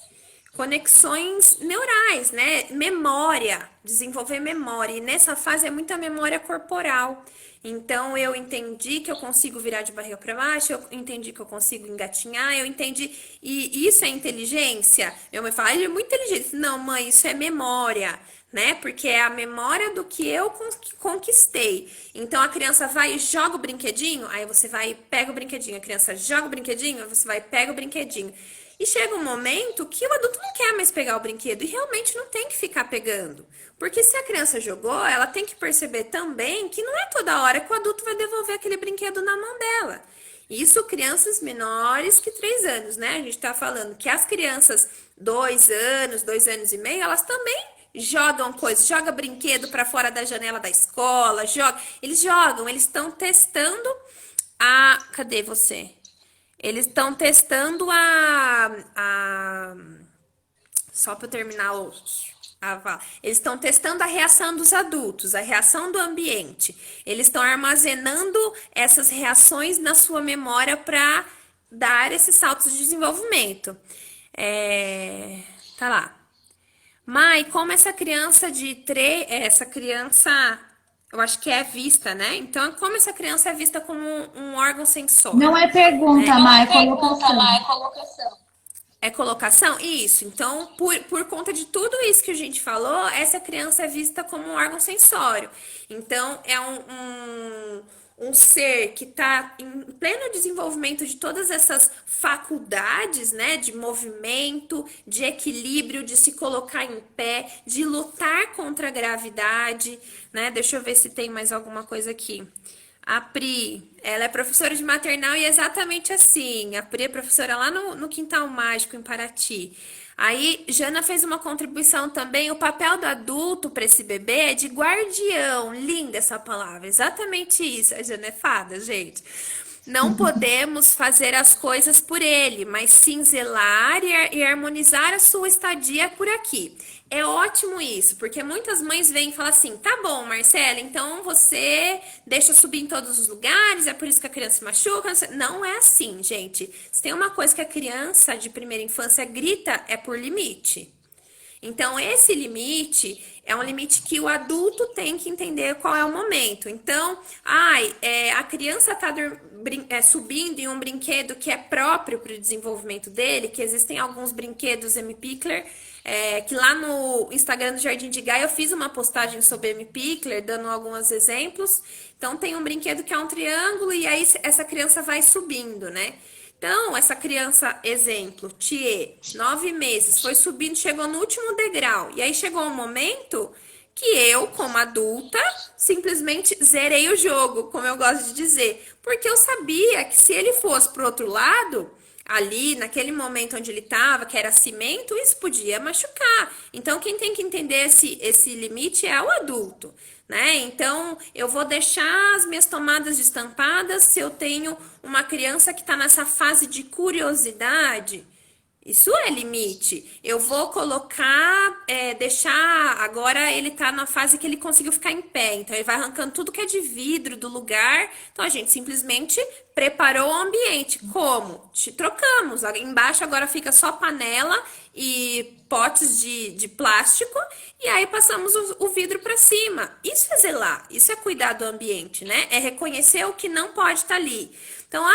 neurais, né? Memória, desenvolver memória. E nessa fase é muita memória corporal. Então eu entendi que eu consigo virar de barriga para baixo, eu entendi que eu consigo engatinhar, eu entendi. E isso é inteligência? Minha mãe fala, ele é muito inteligente. Não, mãe, isso é memória, né? Porque é a memória do que eu conquistei. Então a criança vai e joga o brinquedinho, aí você vai e pega o brinquedinho. A criança joga o brinquedinho, aí você vai e pega o brinquedinho. E chega um momento que o adulto não quer mais pegar o brinquedo e realmente não tem que ficar pegando. Porque se a criança jogou, ela tem que perceber também que não é toda hora que o adulto vai devolver aquele brinquedo na mão dela. Isso crianças menores que 3 anos, né? A gente tá falando que as crianças 2 anos, 2 anos e meio, elas também jogam coisas, joga brinquedo para fora da janela da escola, eles jogam, eles estão testando cadê você? Eles estão testando só para eu terminar eles estão testando a reação dos adultos, a reação do ambiente. Eles estão armazenando essas reações na sua memória para dar esses saltos de desenvolvimento. Tá lá. Mai, como essa criança, eu acho que é vista, né? Então, como essa criança é vista como um órgão sensório? Não é pergunta, Mai, é colocação. É colocação? Isso. Então, por conta de tudo isso que a gente falou, essa criança é vista como um órgão sensório. Então, é um ser que está em pleno desenvolvimento de todas essas faculdades, né? De movimento, de equilíbrio, de se colocar em pé, de lutar contra a gravidade, né? Deixa eu ver se tem mais alguma coisa aqui. A Pri, ela é professora de maternal e é exatamente assim. A Pri é professora lá no Quintal Mágico, em Paraty. Aí, Jana fez uma contribuição também. O papel do adulto para esse bebê é de guardião. Linda essa palavra, exatamente isso. A Jana é fada, gente. Não podemos fazer as coisas por ele, mas sim zelar e harmonizar a sua estadia por aqui. É ótimo isso, porque muitas mães vêm e falam assim: tá bom, Marcela, então você deixa subir em todos os lugares, é por isso que a criança se machuca. Não é assim, gente. Se tem uma coisa que a criança de primeira infância grita, é por limite. Então, esse limite é um limite que o adulto tem que entender qual é o momento. Então, a criança está subindo em um brinquedo que é próprio para o desenvolvimento dele, que existem alguns brinquedos M-Pickler, que lá no Instagram do Jardim de Gaia eu fiz uma postagem sobre M-Pickler, dando alguns exemplos. Então, tem um brinquedo que é um triângulo e aí essa criança vai subindo, né? Então, essa criança, exemplo, Thier, 9 meses, foi subindo, chegou no último degrau. E aí chegou um momento que eu, como adulta, simplesmente zerei o jogo, como eu gosto de dizer. Porque eu sabia que se ele fosse pro outro lado, ali, naquele momento onde ele estava, que era cimento, isso podia machucar. Então, quem tem que entender esse limite é o adulto, né? Então, eu vou deixar as minhas tomadas destampadas se eu tenho uma criança que está nessa fase de curiosidade. Isso é limite. Eu vou colocar, deixar. Agora ele tá na fase que ele conseguiu ficar em pé. Então ele vai arrancando tudo que é de vidro do lugar. Então a gente simplesmente preparou o ambiente. Como? Trocamos. Embaixo agora fica só panela e potes de plástico. E aí passamos o vidro para cima. Isso é zelar. Isso é cuidar do ambiente, né? É reconhecer o que não pode estar ali. Então,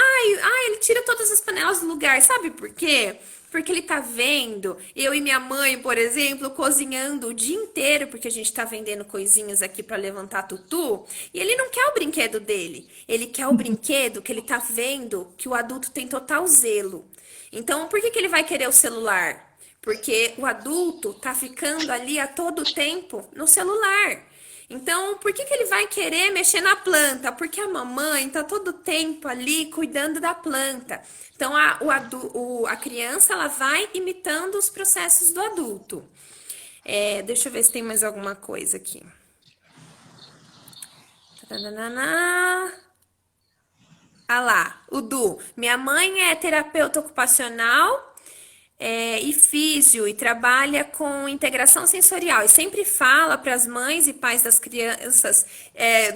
ele tira todas as panelas do lugar. Sabe por quê? Porque ele tá vendo eu e minha mãe, por exemplo, cozinhando o dia inteiro, porque a gente tá vendendo coisinhas aqui para levantar tutu, e ele não quer o brinquedo dele. Ele quer o brinquedo que ele tá vendo que o adulto tem total zelo. Então, por que ele vai querer o celular? Porque o adulto tá ficando ali a todo tempo no celular. Então, por que ele vai querer mexer na planta? Porque a mamãe tá todo tempo ali cuidando da planta. Então, a criança ela vai imitando os processos do adulto. Deixa eu ver se tem mais alguma coisa aqui. Ah lá, o Du. Minha mãe é terapeuta ocupacional e físio e trabalha com integração sensorial e sempre fala para as mães e pais das crianças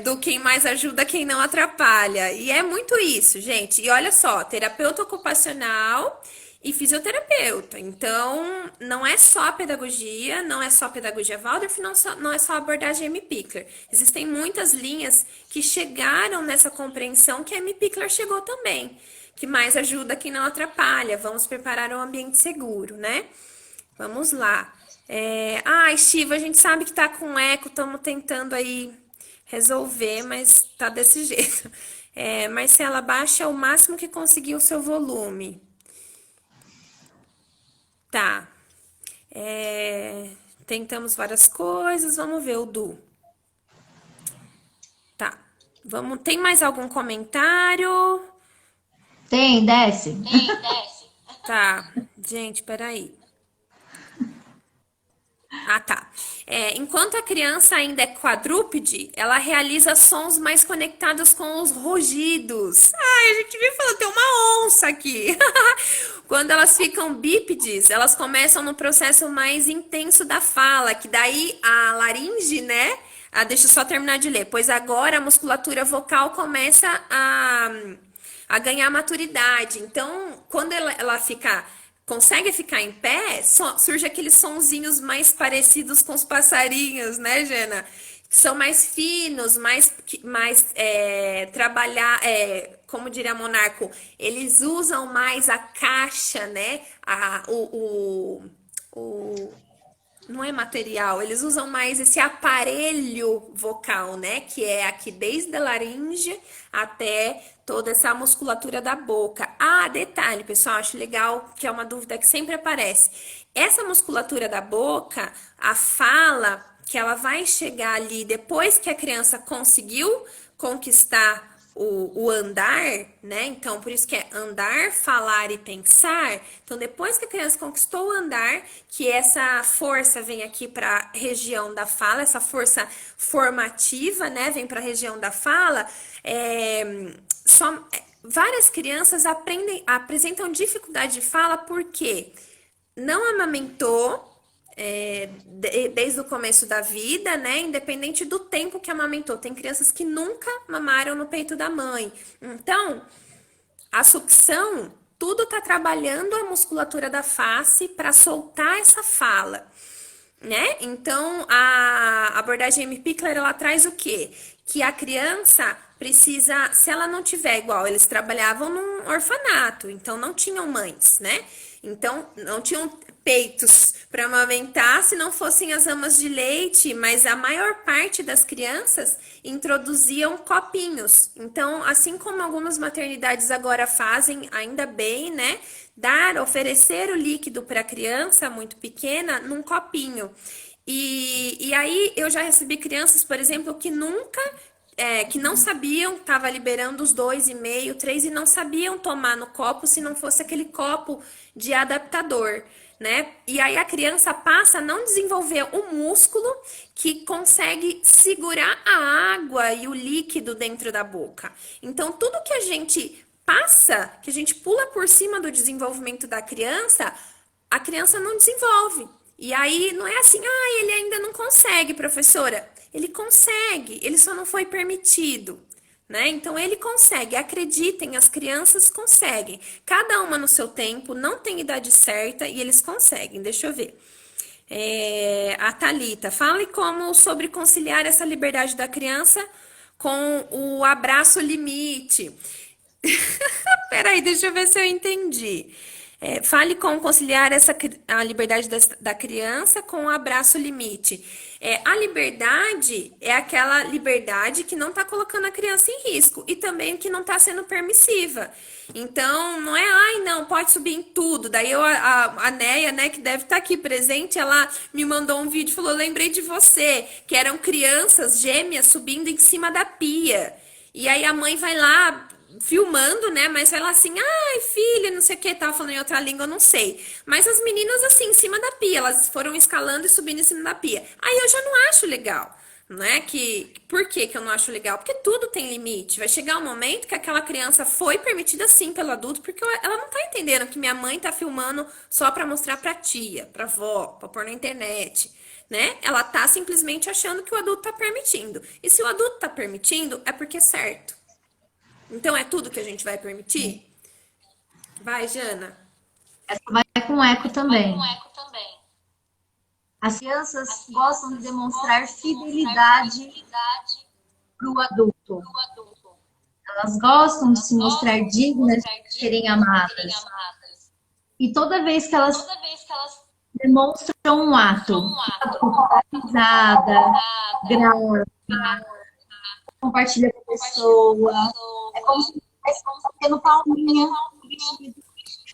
do quem mais ajuda, quem não atrapalha. E é muito isso, gente. E olha só, terapeuta ocupacional e fisioterapeuta. Então, não é só a pedagogia, não é só a pedagogia Waldorf, não é só a abordagem M. Pickler. Existem muitas linhas que chegaram nessa compreensão que a M. Pickler chegou também. Que mais ajuda quem não atrapalha. Vamos preparar um ambiente seguro, né? Vamos lá. Estiva, a gente sabe que tá com eco, estamos tentando aí resolver, mas tá desse jeito. Marcela, baixa o máximo que conseguir o seu volume. Tá. Tentamos várias coisas, vamos ver o Du. Tá. Tem mais algum comentário? Tem, desce. Tá, gente, peraí. Tá. Enquanto a criança ainda é quadrúpede, ela realiza sons mais conectados com os rugidos. A gente viu falando, tem uma onça aqui. Quando elas ficam bípedes, elas começam no processo mais intenso da fala, que daí a laringe, né? Deixa eu só terminar de ler. Pois agora a musculatura vocal começa a ganhar maturidade. Então, quando ela consegue ficar em pé, surge aqueles sonzinhos mais parecidos com os passarinhos, né, Jana? Que são mais finos, mais trabalhar, como diria Monarco, eles usam mais a caixa, né? Não é material, eles usam mais esse aparelho vocal, né? Que é aqui desde a laringe até toda essa musculatura da boca. Detalhe, pessoal, acho legal, que é uma dúvida que sempre aparece. Essa musculatura da boca, a fala, que ela vai chegar ali depois que a criança conseguiu conquistar o andar, né? Então, por isso que é andar, falar e pensar. Então, depois que a criança conquistou o andar, que essa força vem aqui para a região da fala, essa força formativa, né? Vem para a região da fala. Várias crianças apresentam dificuldade de fala porque não amamentou desde o começo da vida, né? Independente do tempo que amamentou. Tem crianças que nunca mamaram no peito da mãe. Então, a sucção, tudo tá trabalhando a musculatura da face para soltar essa fala, né? Então, a abordagem M. Pickler, ela traz o quê? Que a criança precisa, se ela não tiver igual, eles trabalhavam num orfanato, então não tinham mães, né? Então, não tinham peitos para amamentar se não fossem as amas de leite, mas a maior parte das crianças introduziam copinhos. Então, assim como algumas maternidades agora fazem, ainda bem, né? Oferecer o líquido para a criança muito pequena num copinho. E aí eu já recebi crianças, por exemplo, que nunca, que não sabiam, estava liberando os 2,5, 3 e não sabiam tomar no copo se não fosse aquele copo de adaptador, né? E aí a criança passa a não desenvolver o músculo que consegue segurar a água e o líquido dentro da boca. Então, tudo que a gente passa, que a gente pula por cima do desenvolvimento da criança, a criança não desenvolve. E aí não é assim, ele ainda não consegue, professora. Ele consegue, ele só não foi permitido, né? Então ele consegue, acreditem, as crianças conseguem. Cada uma no seu tempo, não tem idade certa e eles conseguem. Deixa eu ver. A Thalita, fale como sobre conciliar essa liberdade da criança com o abraço limite. Peraí, deixa eu ver se eu entendi. Fale como conciliar a liberdade da criança com o abraço limite. A liberdade é aquela liberdade que não está colocando a criança em risco e também que não está sendo permissiva. Então, não é, ai, não, pode subir em tudo. Daí a Neia, né, que deve estar aqui presente, ela me mandou um vídeo e falou: lembrei de você, que eram crianças gêmeas subindo em cima da pia. E aí a mãe vai lá filmando, né? Mas vai lá assim, ai, filha, não sei o que, tava falando em outra língua, eu não sei. Mas as meninas, assim, em cima da pia, elas foram escalando e subindo em cima da pia. Aí eu já não acho legal, não é? Por que que eu não acho legal? Porque tudo tem limite. Vai chegar um momento que aquela criança foi permitida sim pelo adulto, porque ela não tá entendendo que minha mãe tá filmando só pra mostrar pra tia, pra avó, pra pôr na internet. Né? Ela tá simplesmente achando que o adulto tá permitindo. E se o adulto tá permitindo, é porque é certo. Então é tudo que a gente vai permitir? Vai, Jana. Essa vai com eco também. Com eco também. As crianças gostam de demonstrar fidelidade para o adulto. Elas gostam de se mostrar dignas de serem amadas. E toda vez que elas demonstram um ato, risada, graça, compartilha com a pessoa, é como se estivesse batendo palminha,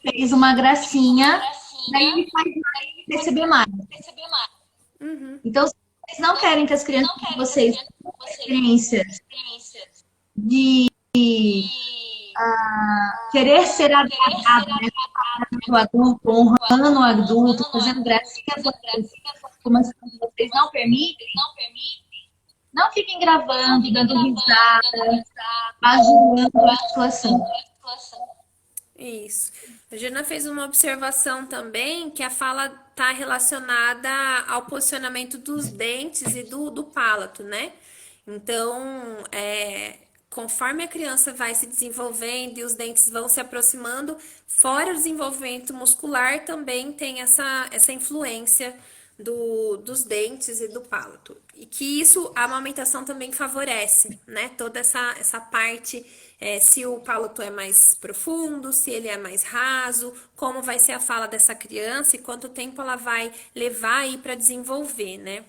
fez uma gracinha, daí ele faz mais receber mais. Então, se vocês não querem que as crianças de vocês tenham experiências de querer ser agradado, né? O adulto, honrando o adulto, fazendo gracinhas, como as crianças de vocês não permitem, não fiquem gravando, dando risada, bajulando a situação. Isso. A Jana fez uma observação também que a fala está relacionada ao posicionamento dos dentes e do palato, né? Então, conforme a criança vai se desenvolvendo e os dentes vão se aproximando, fora o desenvolvimento muscular, também tem essa influência dos dentes e do palato. E que isso, a amamentação também favorece, né? Toda essa parte, se o palato é mais profundo, se ele é mais raso, como vai ser a fala dessa criança e quanto tempo ela vai levar aí para desenvolver, né?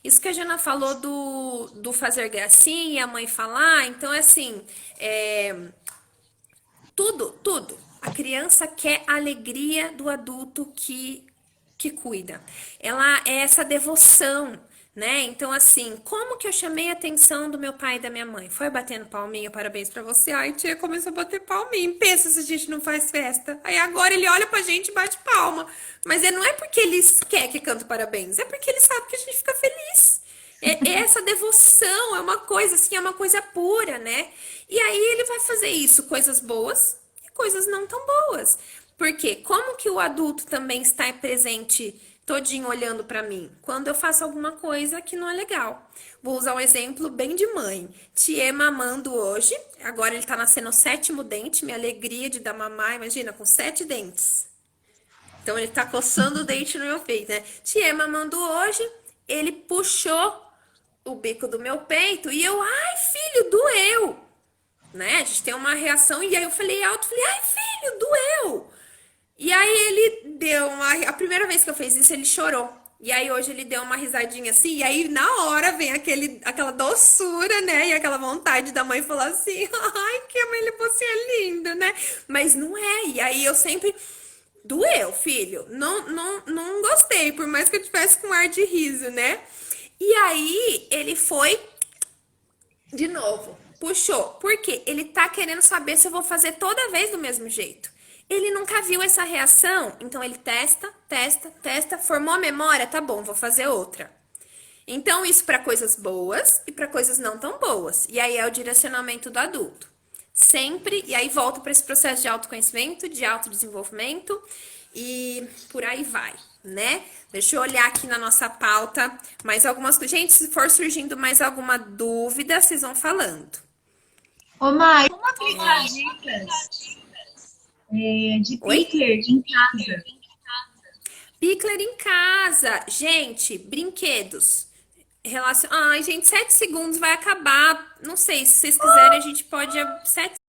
Isso que a Jana falou do fazer gracinha e a mãe falar, então assim, tudo. A criança quer a alegria do adulto que cuida. Ela é essa devoção, né? Então, assim, como que eu chamei a atenção do meu pai e da minha mãe? Foi batendo palminha, parabéns pra você. Ai, tia, começou a bater palminha. Pensa se a gente não faz festa. Aí agora ele olha pra gente e bate palma. Mas não é porque ele quer que canta parabéns, é porque ele sabe que a gente fica feliz. Essa devoção é uma coisa, assim, é uma coisa pura, né? E aí ele vai fazer isso, coisas boas e coisas não tão boas. Porque como que o adulto também está presente todinho olhando para mim? Quando eu faço alguma coisa que não é legal. Vou usar um exemplo bem de mãe. Thier mamando hoje, agora ele tá nascendo o 7º dente, minha alegria de dar mamar, imagina, com 7 dentes. Então ele tá coçando o dente no meu peito, né? Thier mamando hoje, ele puxou o bico do meu peito e eu, ai filho, doeu! Né? A gente tem uma reação e aí eu falei alto, falei, ai filho, doeu! E aí ele deu a primeira vez que eu fiz isso, ele chorou. E aí hoje ele deu uma risadinha assim, e aí na hora vem aquela doçura, né? E aquela vontade da mãe falar assim, ai, que mãe, você é lindo, né? Mas não é. E aí eu sempre doeu, filho, não gostei, por mais que eu tivesse com ar de riso, né? E aí ele foi de novo, puxou. Por quê? Ele tá querendo saber se eu vou fazer toda vez do mesmo jeito. Ele nunca viu essa reação, então ele testa, formou a memória, tá bom, vou fazer outra. Então, isso para coisas boas e para coisas não tão boas. E aí é o direcionamento do adulto. Sempre, e aí volta para esse processo de autoconhecimento, de autodesenvolvimento e por aí vai, né? Deixa eu olhar aqui na nossa pauta mais algumas coisas. Gente, se for surgindo mais alguma dúvida, vocês vão falando. Ô, Mai, como aplicar dicas de Oi? Pickler em casa? Pickler em casa. Gente, brinquedos. Ai, gente, 7 segundos vai acabar. Não sei, se vocês quiserem, a gente pode. 7